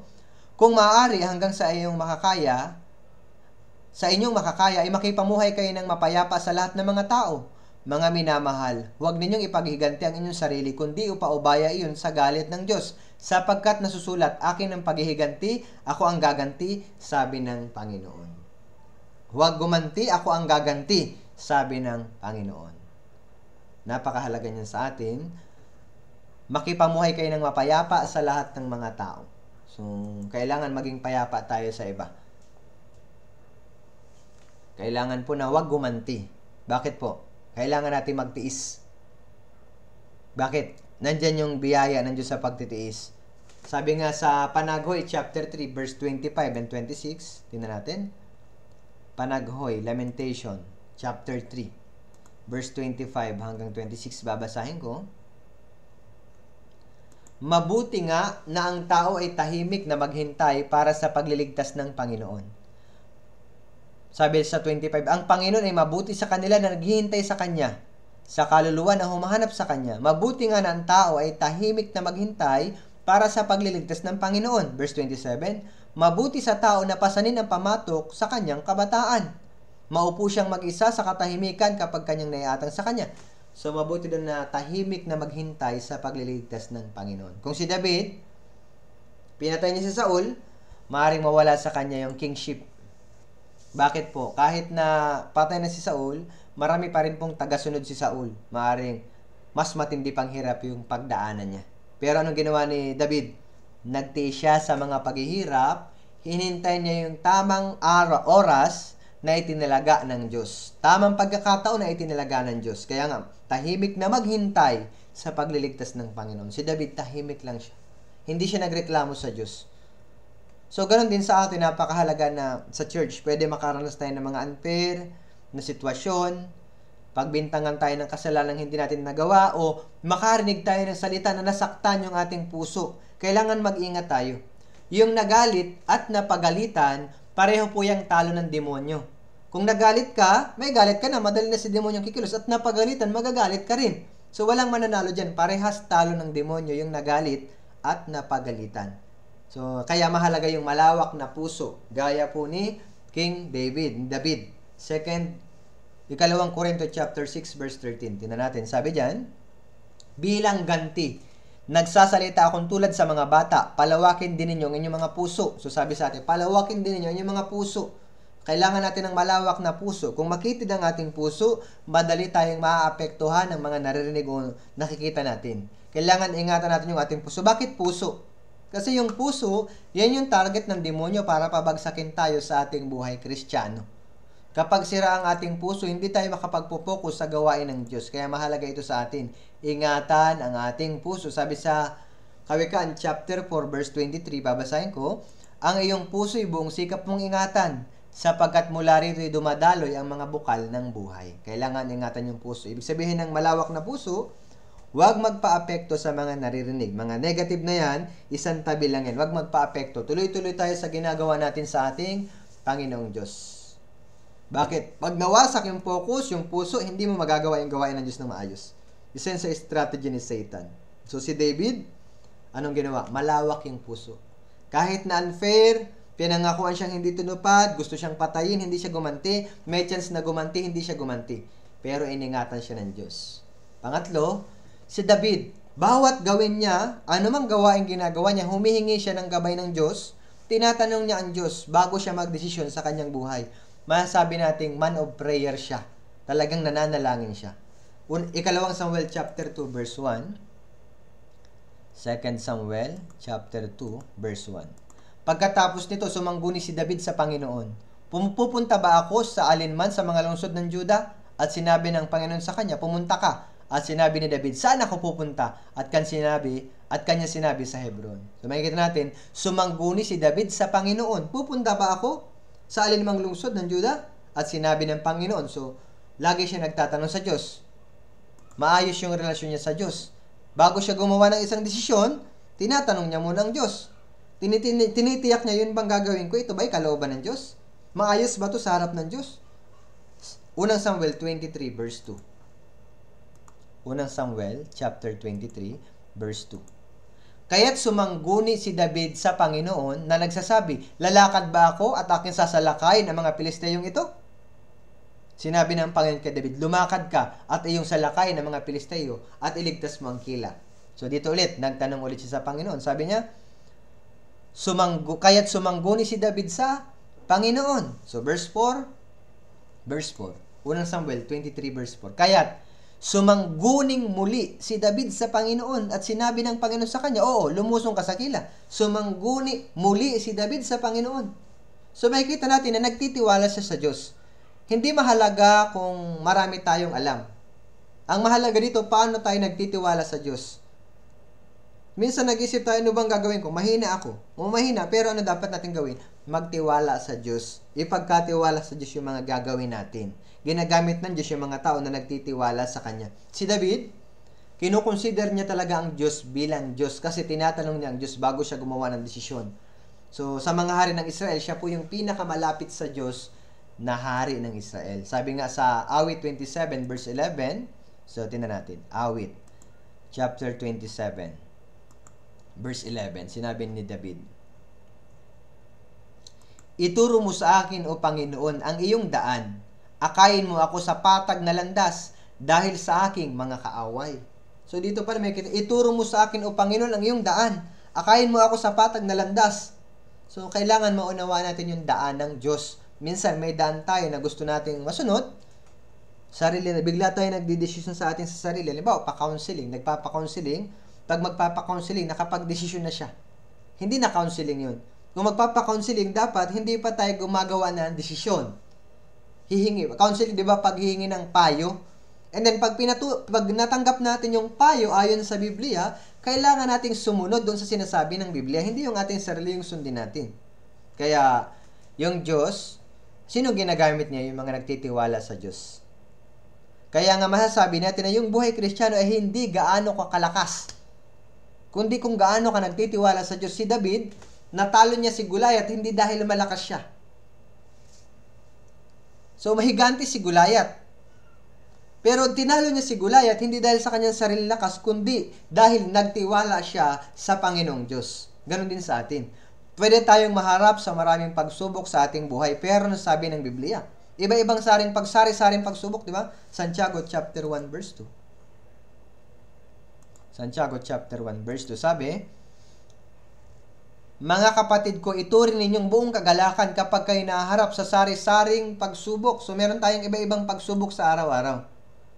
Kung maaari hanggang sa inyong makakaya, ay makipamuhay kayo ng mapayapa sa lahat ng mga tao. Mga minamahal, huwag ninyong ipaghiganti ang inyong sarili, kundi upaubaya iyon sa galit ng Diyos. Sapagkat nasusulat, akin ang paghihiganti, ako ang gaganti, sabi ng Panginoon. Huwag gumanti, ako ang gaganti, sabi ng Panginoon. Napakahalaga niyan sa atin. Makipamuhay kayo ng mapayapa sa lahat ng mga tao. So, kailangan maging payapa tayo sa iba. Kailangan po na huwag gumanti. Bakit po? Kailangan natin magtiis. Bakit? Nandyan yung biyaya ng Diyos sa pagtitiis. Sabi nga sa Panaghoy, chapter 3, verse 25 and 26. Tingnan natin. Panaghoy, Lamentation, chapter 3, verse 25 hanggang 26. Babasahin ko. Mabuti nga na ang tao ay tahimik na maghintay para sa pagliligtas ng Panginoon. Sabi sa 25, ang Panginoon ay mabuti sa kanila na naghihintay sa Kanya, sa kaluluwa na humahanap sa Kanya. Mabuti nga na ang tao ay tahimik na maghintay para sa pagliligtas ng Panginoon. Verse 27, mabuti sa tao na pasanin ang pamatok sa kanyang kabataan. Maupo siyang mag-isa sa katahimikan kapag kanyang naiatang sa Kanya. So, mabuti doon na tahimik na maghintay sa pagliligtas ng Panginoon. Kung si David, pinatay niya si Saul, maaaring mawala sa kanya yung kingship. Bakit po? Kahit na patay na si Saul, marami pa rin pong tagasunod si Saul. Maaring mas matindi pang hirap yung pagdaanan niya. Pero anong ginawa ni David? Nagtiis siya sa mga paghihirap, hinintay niya yung tamang oras na itinalaga ng Diyos. Tamang pagkakataon na itinalaga ng Diyos. Kaya nga, tahimik na maghintay sa pagliligtas ng Panginoon. Si David, tahimik lang siya. Hindi siya nagreklamo sa Diyos. So, ganun din sa atin, napakahalaga na sa church, pwede makaranas tayo ng mga unfair na sitwasyon, pagbintangan tayo ng kasalanang hindi natin nagawa, o makarinig tayo ng salita na nasaktan yung ating puso. Kailangan mag-ingat tayo. Yung nagalit at napagalitan, pareho po yung talo ng demonyo. Kung nagalit ka, may galit ka na, madali na si demonyo kikilos, at napagalitan, magagalit ka rin. So, walang mananalo dyan. Parehas talo ng demonyo yung nagalit at napagalitan. So, kaya mahalaga yung malawak na puso. Gaya po ni King David. Ikalawang Korinto chapter 6 verse 13. Tingnan natin. Sabi diyan, bilang ganti, nagsasalita akong tulad sa mga bata, palawakin din ninyo ang inyong mga puso. So sabi sa atin, palawakin din ninyo ang inyong mga puso. Kailangan natin ng malawak na puso. Kung makitid ang ating puso, madali tayong maaapektuhan ng mga naririnig o nakikita natin. Kailangan ingatan natin yung ating puso. Bakit puso? Kasi yung puso, yan yung target ng demonyo para pabagsakin tayo sa ating buhay Kristiyano. Kapag sira ang ating puso, hindi tayo makapagpo-focus sa gawain ng Diyos. Kaya mahalaga ito sa atin. Ingatan ang ating puso. Sabi sa Kawikaan chapter 4 verse 23, babasahin ko, ang iyong puso'y buong sikap mong ingatan, sapagkat mula rito'y dumadaloy ang mga bukal ng buhay. Kailangan ingatan yung puso. Ibig sabihin ng malawak na puso, huwag magpa-apekto sa mga naririnig. Mga negative na yan, isang tabi lang yan. Huwag magpa-apekto. Tuloy-tuloy tayo sa ginagawa natin sa ating Panginoong Diyos. Bakit? Pag nawasak yung focus, yung puso, hindi mo magagawa yung gawain ng Diyos na maayos. Isa sa strategy ni Satan. So si David, anong ginawa? Malawak yung puso. Kahit na unfair, pinangakuan siyang hindi tinupad, gusto siyang patayin, hindi siya gumanti, may chance na gumanti, hindi siya gumanti. Pero iningatan siya ng Diyos. Pangatlo, si David, bawat gawin niya, anumang gawain ginagawa niya, humihingi siya ng gabay ng Diyos, tinatanong niya ang Diyos bago siya magdesisyon sa kanyang buhay. Masasabi nating man of prayer siya. Talagang nananalangin siya. Ikalawang Samuel chapter 2 verse 1. 2 Samuel chapter 2 verse 1. Pagkatapos nito, sumangguni si David sa Panginoon. Pupunta ba ako sa alinman sa mga lungsod ng Juda? At sinabi ng Panginoon sa kanya, pumunta ka At sinabi ni David, saan ako pupunta? At kanya sinabi sa Hebron. So makikita natin, sumangguni si David sa Panginoon. Pupunta ba ako sa alinmang lungsod ng Juda? At sinabi ng Panginoon. So, lagi siya nagtatanong sa Diyos. Maayos yung relasyon niya sa Diyos. Bago siya gumawa ng isang desisyon, tinatanong niya muna ang Diyos. Tinitiyak niya, yun bang gagawin ko? Ito ba'y kalooban ng Diyos? Maayos ba ito sa harap ng Diyos? Unang Samuel 23 verse 2. Unang Samuel chapter 23 verse 2. Kaya't sumangguni si David sa Panginoon na nagsasabi, lalakad ba ako at aking sasalakayin ang mga Pilisteyong ito? Sinabi ng Panginoon kay David, lumakad ka at iyong salakayin ang mga Pilisteo at iligtas mo ang kila. So dito ulit, nagtanong ulit siya sa Panginoon. Sabi niya, kaya't sumangguni si David sa Panginoon. So verse 4, Unang Samuel 23 verse 4. Kaya't sumangguning muli si David sa Panginoon at sinabi ng Panginoon sa kanya, oo, lumusong ka sa kila. Sumangguni muli si David sa Panginoon. So makikita natin na nagtitiwala siya sa Diyos. Hindi mahalaga kung marami tayong alam. Ang mahalaga dito, paano tayo nagtitiwala sa Diyos. Minsan nag-isip tayo, ano bang gagawin ko? Mahina ako. Mahina, pero ano dapat natin gawin? Magtiwala sa Diyos. Ipagkatiwala sa Diyos yung mga gagawin natin. Ginagamit ng Diyos yung mga tao na nagtitiwala sa Kanya. Si David, kinukonsider niya talaga ang Diyos bilang Diyos kasi tinatanong niya ang Diyos bago siya gumawa ng desisyon. So, sa mga hari ng Israel, siya po yung pinakamalapit sa Diyos na hari ng Israel. Sabi nga sa Awit 27 verse 11, so tingnan natin, Awit chapter 27 verse 11, sinabi ni David, ituro mo sa akin, O Panginoon, ang iyong daan. Akayin mo ako sa patag na landas dahil sa aking mga kaaway. So dito pa may kita, ituro mo sa akin, O Panginoon, ang iyong daan. Akayin mo ako sa patag na landas. So kailangan maunawaan natin yung daan ng Diyos. Minsan may daan tayo na gusto nating masunod. Bigla tayo nagdidesisyon sa atin sa sarili. Halimbawa, nagpapa-counseling. Pag magpapa-counseling, nakapag-desisyon na siya. Hindi na counseling yun. Kung magpapa-counseling, dapat hindi pa tayo gumagawa ng desisyon. Counseling, di ba, paghihingi ng payo? And then, pag natanggap natin yung payo ayon sa Biblia, kailangan nating sumunod doon sa sinasabi ng Biblia. Hindi yung ating sarili yung sundin natin. Kaya, yung Diyos, sino ginagamit niya? Yung mga nagtitiwala sa Diyos. Kaya nga masasabi natin na yung buhay Kristiyano ay hindi gaano kakalakas. Kundi kung gaano ka nagtitiwala sa Diyos. Si David, natalo niya si Goliath hindi dahil malakas siya. So, mahiganti si Goliath. Pero tinalo niya si Goliath hindi dahil sa kanyang sariling lakas, kundi dahil nagtiwala siya sa Panginoong Diyos. Ganon din sa atin. Pwede tayong maharap sa maraming pagsubok sa ating buhay, pero nasabi ng Biblia, iba-ibang sari-saring pagsubok, di ba? Santiago chapter 1 verse 2. Santiago chapter 1 verse 2, sabi, mga kapatid ko, ituring ninyong buong kagalakan kapag kayo naharap sa sari-saring pagsubok. So, meron tayong iba-ibang pagsubok sa araw-araw.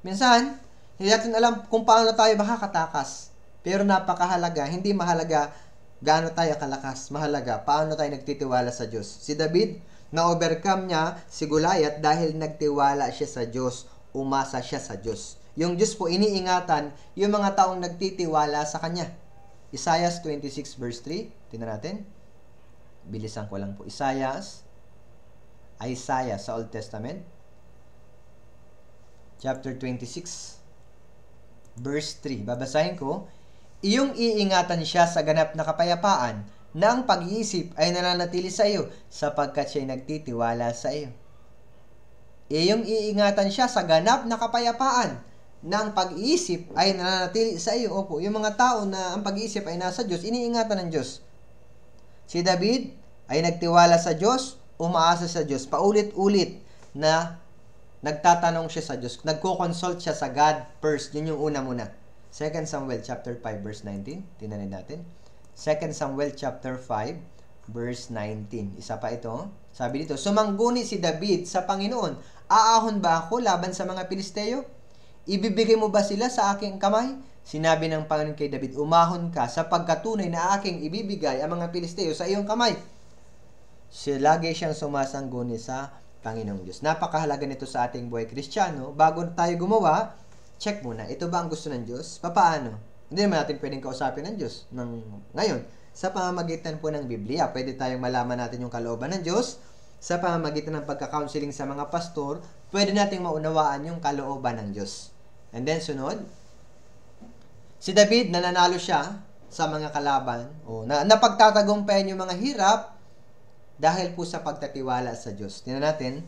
Minsan, hindi natin alam kung paano tayo makakatakas. Pero napakahalaga, hindi mahalaga gaano tayo kalakas. Mahalaga, paano tayo nagtitiwala sa Diyos. Si David, na-overcome niya si Goliath dahil nagtiwala siya sa Diyos, umasa siya sa Diyos. Yung Diyos po, iniingatan yung mga taong nagtitiwala sa Kanya. Isaiah 26 verse 3, tingnan natin. Bilisan ko lang po. Isaiah sa Old Testament, chapter 26, verse 3. Babasahin ko, iyong iingatan siya sa ganap na kapayapaan na ang pag-iisip ay nananatili sa iyo sapagkat siya'y nagtitiwala sa iyo. Iyong iingatan siya sa ganap na kapayapaan na ang pag-iisip ay nananatili sa iyo. Opo, yung mga tao na ang pag-iisip ay nasa Diyos, iniingatan ng Diyos. Si David ay nagtiwala sa Diyos, umaasa sa Diyos. Paulit-ulit na nagtatanong siya sa Diyos. Nagko-consult siya sa God first. Yun yung una muna. 2 Samuel chapter 5 verse 19. Tingnan natin. 2 Samuel chapter 5 verse 19. Isa pa ito. Sabi dito, sumangguni si David sa Panginoon. Aahon ba ako laban sa mga Pilisteo? Ibibigay mo ba sila sa aking kamay? Sinabi ng Panginoon kay David, umahon ka sapagkat tunay na aking ibibigay ang mga Pilisteo sa iyong kamay. Lagi siyang sumasangguni sa Panginoong Diyos. Napakahalaga nito sa ating buhay Kristiyano. Bago tayo gumawa check muna, ito ba ang gusto ng Diyos? Papaano? Hindi naman natin pwedeng kausapin ng Diyos ngayon. Sa pamamagitan po ng Biblia, pwede tayong malaman natin yung kalooban ng Diyos. Sa pamamagitan ng pagka-counseling sa mga pastor, pwede nating maunawaan yung kalooban ng Diyos. And then, sunod, si David, nananalo siya sa mga kalaban, napagtatagumpayan yung mga hirap dahil po sa pagtatiwala sa Diyos. Tingnan natin,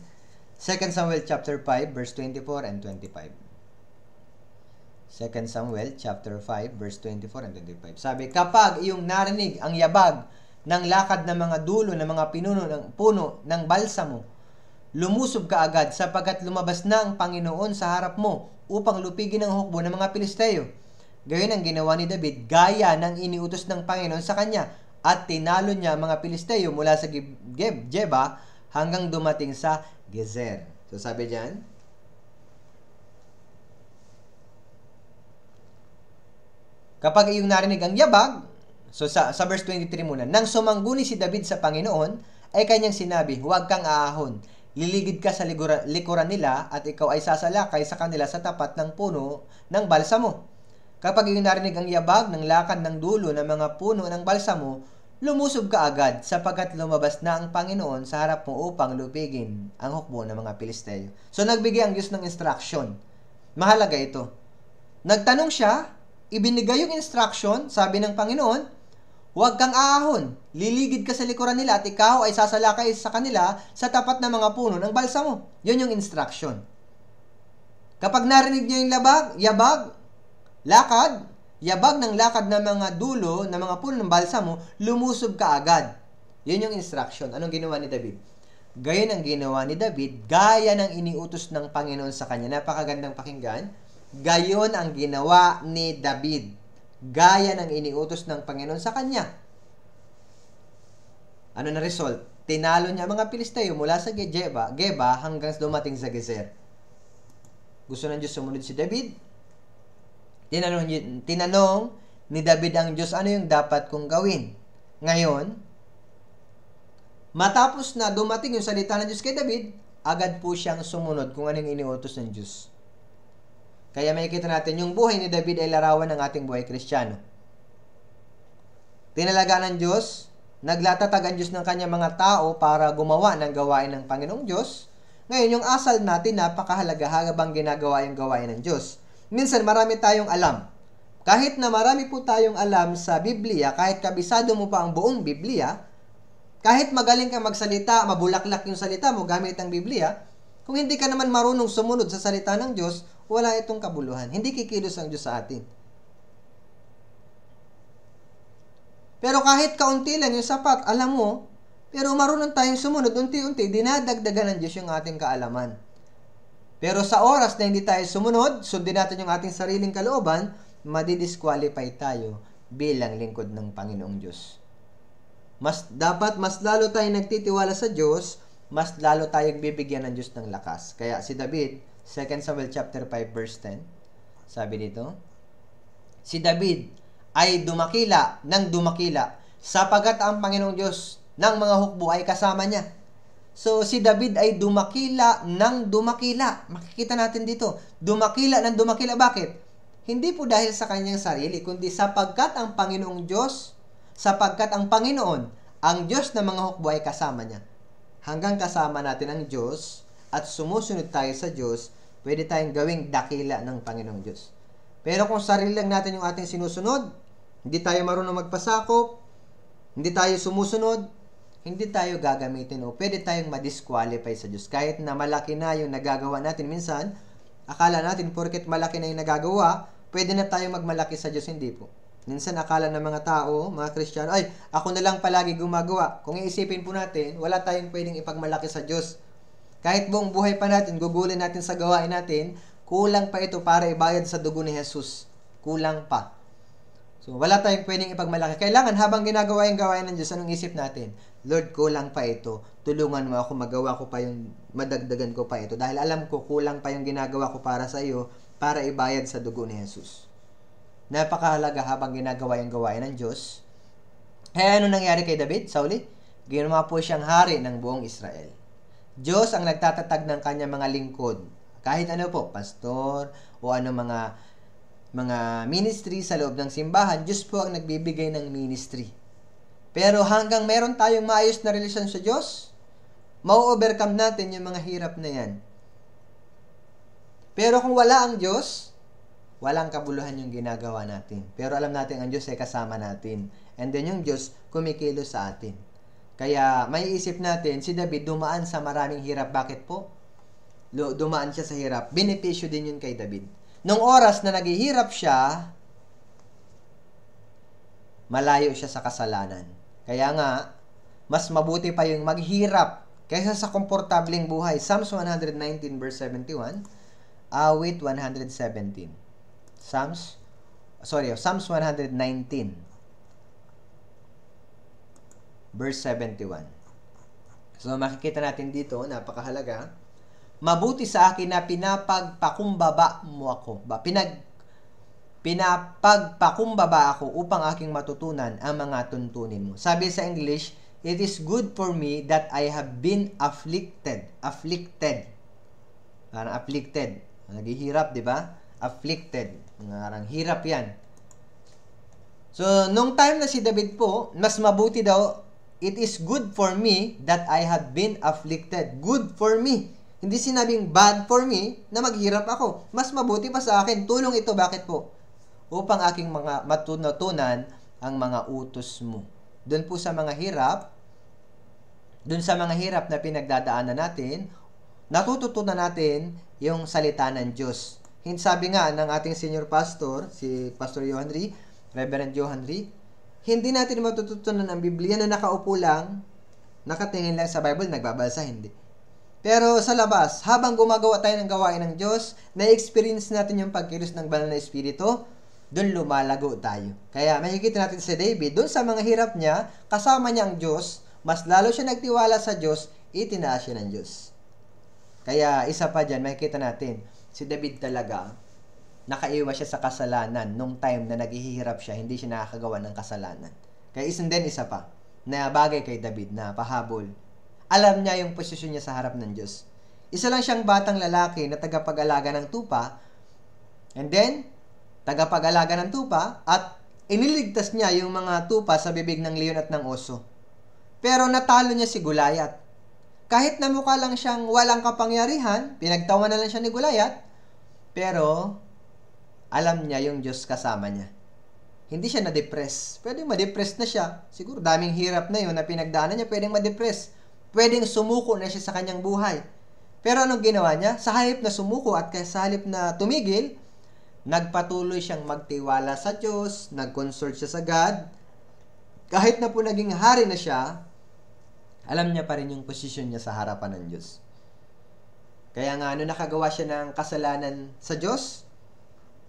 2 Samuel chapter 5, verse 24 and 25. 2 Samuel chapter 5, verse 24 and 25. Sabi, kapag iyong narinig ang yabag ng lakad ng mga dulo ng mga puno ng balsamo, lumusob ka agad sapagkat lumabas na ang Panginoon sa harap mo upang lupigin ang hukbo ng mga Pilisteo. Gayon ang ginawa ni David, gaya ng iniutos ng Panginoon sa kanya, at tinalo niya ang mga Pilisteo mula sa Geba hanggang dumating sa Gezer. So sabi diyan, kapag iyong narinig ang yabag, so sa verse 23 muna, nang sumangguni si David sa Panginoon, ay kanyang sinabi, huwag kang aahon, liligid ka sa likuran nila at ikaw ay sasalakay sa kanila sa tapat ng puno ng balsamo. Kapag iyong narinig ang yabag ng lakad ng dulo ng mga puno ng balsamo, lumusob ka agad sapagkat lumabas na ang Panginoon sa harap mo upang lupigin ang hukbo ng mga Pilisteo. So nagbigay ang Diyos ng instruction. Mahalaga ito. Nagtanong siya, ibinigay yung instruction, sabi ng Panginoon, huwag kang aahon, liligid ka sa likuran nila at ikaw ay sasalakay sa kanila sa tapat ng mga puno ng balsamo. Yun yung instruction. Kapag narinig niyo yung yabag ng lakad ng mga dulo ng mga puno ng balsamo, lumusob ka agad. Yun yung instruction. Anong ginawa ni David? Gayon ang ginawa ni David, gaya ng iniutos ng Panginoon sa kanya. Napakagandang pakinggan. Gayon ang ginawa ni David, gaya ng iniutos ng Panginoon sa kanya. Ano na result? Tinalo niya mga Pilisteo mula sa Geba hanggang dumating sa Gezer. Gusto ng Diyos sumunod si David? Tinanong ni David ang Diyos, ano yung dapat kong gawin? Ngayon, matapos na dumating yung salita ng Diyos kay David, agad po siyang sumunod kung ano yung iniutos ng Diyos. Kaya makikita natin, yung buhay ni David ay larawan ng ating buhay Kristiyano. Tinalaga ng Diyos, naglatatag ang Diyos ng kanyang mga tao para gumawa ng gawain ng Panginoong Diyos. Ngayon, yung asal natin, napakahalaga habang ginagawa yung gawain ng Diyos. Minsan, marami tayong alam. Kahit na marami po tayong alam sa Biblia, kahit kabisado mo pa ang buong Biblia, kahit magaling kang magsalita, mabulaklak yung salita mo gamit ang Biblia, kung hindi ka naman marunong sumunod sa salita ng Diyos, wala itong kabuluhan. Hindi kikilos ang Diyos sa atin. Pero kahit kaunti lang yung sapat, alam mo, pero marunong tayong sumunod, unti-unti, dinadagdagan ng Diyos yung ating kaalaman. Pero sa oras na hindi tayo sumunod, sundin natin yung ating sariling kalooban, madidisqualify tayo bilang lingkod ng Panginoong Diyos. Mas lalo tayong nagtitiwala sa Diyos, mas lalo tayong bibigyan ng Diyos ng lakas. Kaya si David, 2 Samuel chapter 5 verse 10, sabi dito, si David ay dumakila sapagkat ang Panginoong Diyos ng mga hukbo ay kasama niya. So, si David ay dumakila ng dumakila. Makikita natin dito, dumakila ng dumakila. Bakit? Hindi po dahil sa kanyang sarili, kundi sapagkat ang Panginoong Diyos, sapagkat ang Panginoon, ang Diyos ng mga hukbo ay kasama niya. Hanggang kasama natin ang Diyos at sumusunod tayo sa Diyos, pwede tayong gawing dakila ng Panginoong Diyos. Pero kung sarili lang natin yung ating sinusunod, hindi tayo marunong magpasakop, hindi tayo sumusunod, hindi tayo gagamitin o pwede tayong madisqualify sa Diyos. Kahit na malaki na yung nagagawa natin minsan, akala natin porket malaki na yung nagagawa, pwede na tayong magmalaki sa Diyos. Hindi po. Minsan akala ng mga tao, mga Kristiyano, ay, ako na lang palagi gumagawa. Kung iisipin po natin, wala tayong pwedeng ipagmalaki sa Diyos. Kahit buong buhay pa natin, gugulin natin sa gawain natin, kulang pa ito para ibayad sa dugo ni Jesus. Kulang pa. So, wala tayong pwedeng ipagmalaki. Kailangan habang ginagawa yung gawain ng Diyos, anong isip natin? Lord, kulang pa ito. Tulungan mo ako, magawa ko pa yung, madagdagan ko pa ito. Dahil alam ko, kulang pa yung ginagawa ko para sa iyo, para ibayad sa dugo ni Jesus. Napakahalaga habang ginagawa yung gawain ng Diyos. Ano nangyari kay David, Sauli? Ginawa po siyang hari ng buong Israel. Diyos ang nagtatatag ng kanyang mga lingkod Kahit ano po, pastor o ano mga ministry sa loob ng simbahan, Diyos po ang nagbibigay ng ministry. Pero hanggang meron tayong maayos na relasyon sa Diyos, mau-overcome natin yung mga hirap na yan. Pero kung wala ang Diyos, walang kabuluhan yung ginagawa natin. Pero alam natin ang Diyos ay kasama natin. And then yung Diyos kumikilos sa atin. Kaya may isip natin, si David dumaan sa maraming hirap. Bakit po? Dumaan siya sa hirap. Benepisyo din yun kay David. Nung oras na naghihirap siya, malayo siya sa kasalanan. Kaya nga, mas mabuti pa yung maghirap kaysa sa komportableng buhay. Psalms 119 verse 71, awit 117. Psalms 119 verse 71. So makikita natin dito, napakahalaga. Mabuti sa akin na pinapagpakumbaba mo ako. Pinapagpakumbaba ako upang aking matutunan ang mga tuntunin mo. Sabi sa English, it is good for me that I have been afflicted. Afflicted. Parang afflicted. Naghihirap, di ba? Afflicted. Parang hirap yan. So, nung time na si David po, mas mabuti daw, it is good for me that I have been afflicted. Good for me. Hindi sinabing bad for me na maghirap ako. Mas mabuti pa sa akin. Tulong ito. Bakit po? Upang aking mga matutunan ang mga utos mo. Doon po sa mga hirap, na pinagdadaanan natin, natututunan natin yung salita ng Diyos. Sabi nga ng ating senior pastor, si Pastor Johan Ri, Reverend Johan Ri, hindi natin matututunan ang Biblia na nakaupo lang, nakatingin lang sa Bible, nagbabasa, hindi. Pero sa labas, habang gumagawa tayo ng gawain ng Diyos, na-experience natin yung pagkilos ng banal na Espiritu, doon lumalago tayo. Kaya makikita natin si David, doon sa mga hirap niya, kasama niya ang Diyos, mas lalo siya nagtiwala sa Diyos, itinaas siya ng Diyos. Kaya isa pa dyan, makikita natin, si David talaga, nakaiwas siya sa kasalanan nung time na naghihirap siya, hindi siya nakakagawa ng kasalanan. Kaya isa pa, na bagay kay David na pahabol. Alam niya yung posisyon niya sa harap ng Diyos. Isa lang siyang batang lalaki na tagapag-alaga ng tupa, and then, tagapag-alaga ng tupa, at iniligtas niya yung mga tupa sa bibig ng leon at ng oso. Pero natalo niya si Goliath. Kahit na mukha lang siyang walang kapangyarihan, pinagtawa na lang siya ni Goliath, pero alam niya yung Diyos kasama niya. Hindi siya na-depress. Pwedeng ma-depress na siya. Siguro daming hirap na yun na pinagdaanan niya, pwedeng ma-depress. Pwedeng sumuko na siya sa kanyang buhay. Pero anong ginawa niya? Sa halip na sumuko at sa halip na tumigil, nagpatuloy siyang magtiwala sa Diyos, nag-consort siya sa God. Kahit na po naging hari na siya, alam niya pa rin yung posisyon niya sa harapan ng Diyos. Kaya nga, nakagawa siya ng kasalanan sa Diyos,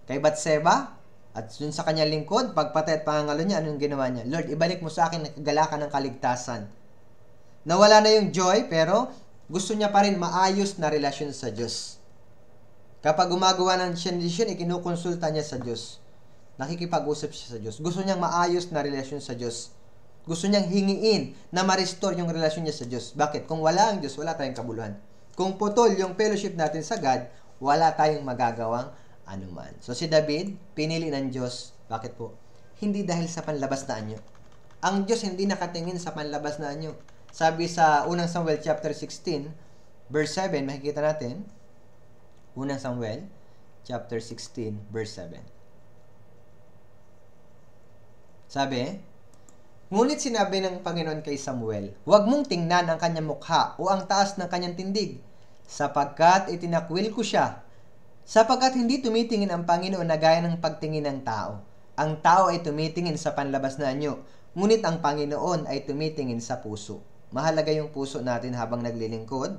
kay Batseba, at dun sa kanya lingkod, pagpatay at pangangalo niya, anong ginawa niya? Lord, ibalik mo sa akin ang kagalakan ng kaligtasan. Nawala na yung joy, pero gusto niya pa rin maayos na relasyon sa Diyos. Kapag gumagawa ng desisyon, ikinukonsulta niya sa Diyos. Nakikipag-usap siya sa Diyos. Gusto niyang maayos na relasyon sa Diyos. Gusto niyang hingiin na ma-restore yung relasyon niya sa Diyos. Bakit? Kung wala ang Diyos, wala tayong kabuluhan. Kung putol yung fellowship natin sa God, wala tayong magagawang anuman. So si David, pinili ng Diyos. Bakit po? Hindi dahil sa panlabas na anyo. Ang Diyos hindi nakatingin sa panlabas na anyo. Sabi sa unang Samuel chapter 16, verse 7, makikita natin. Unang Samuel chapter 16, verse 7. Sabi, ngunit sinabi ng Panginoon kay Samuel, huwag mong tingnan ang kanyang mukha o ang taas ng kanyang tindig, sapagkat itinakwil ko siya. Sapagkat hindi tumitingin ang Panginoon na gaya ng pagtingin ng tao. Ang tao ay tumitingin sa panlabas na anyo, ngunit ang Panginoon ay tumitingin sa puso. Mahalaga yung puso natin habang naglilingkod.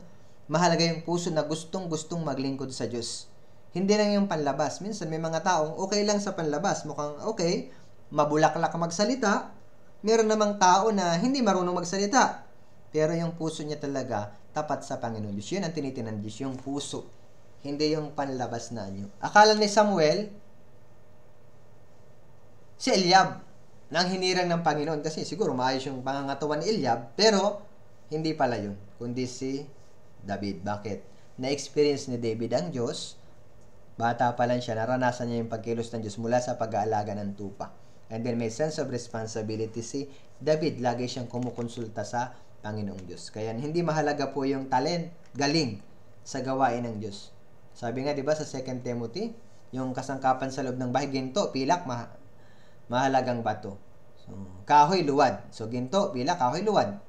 Mahalaga yung puso na gustong-gustong maglingkod sa Diyos. Hindi lang yung panlabas. Minsan may mga taong okay lang sa panlabas. Mukhang okay, mabulaklak magsalita. Meron namang tao na hindi marunong magsalita. Pero yung puso niya talaga tapat sa Panginoon Diyos. Yun ang tinitinan ng Diyos, yung puso. Hindi yung panlabas na anyo. Akala ni Samuel, si Eliab, nang hinirang ng Panginoon kasi siguro maayos yung pangangatawan ni Eliab, pero hindi pala yun, kundi si David. Bakit? na-experience ni David ang Diyos. Bata pa lang siya, naranasan niya yung pagkilos ng Diyos mula sa pag-aalaga ng tupa. And then may sense of responsibility si David. Lagi siyang kumukonsulta sa Panginoong Diyos. Kaya hindi mahalaga po yung talent, galing sa gawain ng Diyos. Sabi nga, di ba, sa 2 Timothy, yung kasangkapan sa loob ng bahay, ginto, pilak, mahalagang bato. So, kahoy, luwad. So, ginto, pilak, kahoy, luwad.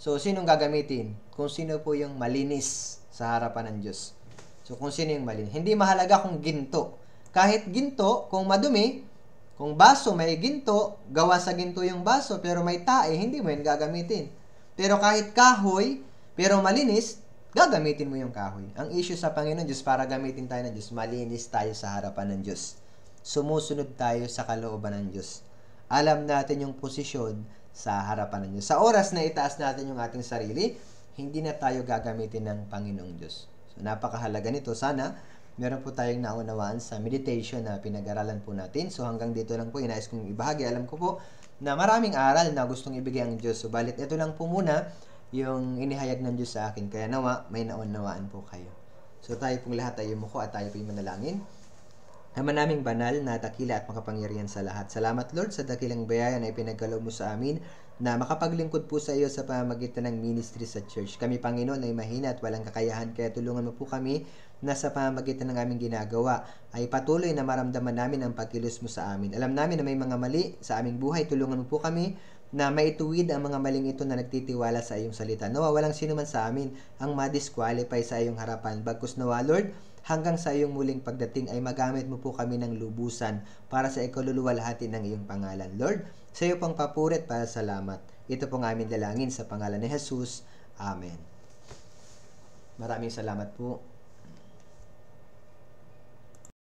So, sinong gagamitin? Kung sino po yung malinis sa harapan ng Diyos. So, kung sino yung malinis. Hindi mahalaga kung ginto. Kahit ginto, kung madumi, kung baso may ginto, gawa sa ginto yung baso, pero may tae, hindi mo yun gagamitin. Pero kahit kahoy, pero malinis, gagamitin mo yung kahoy. Ang issue sa Panginoon Diyos, para gamitin tayo ng Diyos, malinis tayo sa harapan ng Diyos. Sumusunod tayo sa kalooban ng Diyos. Alam natin yung posisyon sa harapan ng Diyos. Sa oras na itaas natin yung ating sarili, hindi na tayo gagamitin ng Panginoong Diyos. So, napakahalaga nito. Sana, meron po tayong naunawaan sa meditation na pinag-aralan po natin. So, hanggang dito lang po, inais kong ibahagi. Alam ko po na maraming aral na gustong ibigay ang Diyos. Subalit, ito lang po muna yung inihayag ng Diyos sa akin. Kaya nawa, may naunawaan po kayo. So, tayo pong lahat ay yumuko at tayo po yung manalangin. Ama naming banal na dakila at makapangyarihan sa lahat. Salamat Lord sa dakilang biyaya na ipinagkaloob mo sa amin na makapaglingkod po sa iyo sa pamamagitan ng ministry sa church. Kami Panginoon ay mahina at walang kakayahan, kaya tulungan mo po kami na sa pamamagitan ng aming ginagawa ay patuloy na maramdaman namin ang pagkilos mo sa amin. Alam namin na may mga mali sa aming buhay. Tulungan mo po kami na maituwid ang mga maling ito na nagtitiwala sa iyong salita. Nawa walang sino man sa amin ang ma-disqualify sa iyong harapan. Bagkus nawa Lord, hanggang sa iyong muling pagdating ay magamit mo po kami ng lubusan para sa ikaluluwalhati ng iyong pangalan. Lord, sa iyo pang papurit para salamat. Ito pong aming dalangin sa pangalan ni Jesus. Amen. Maraming salamat po.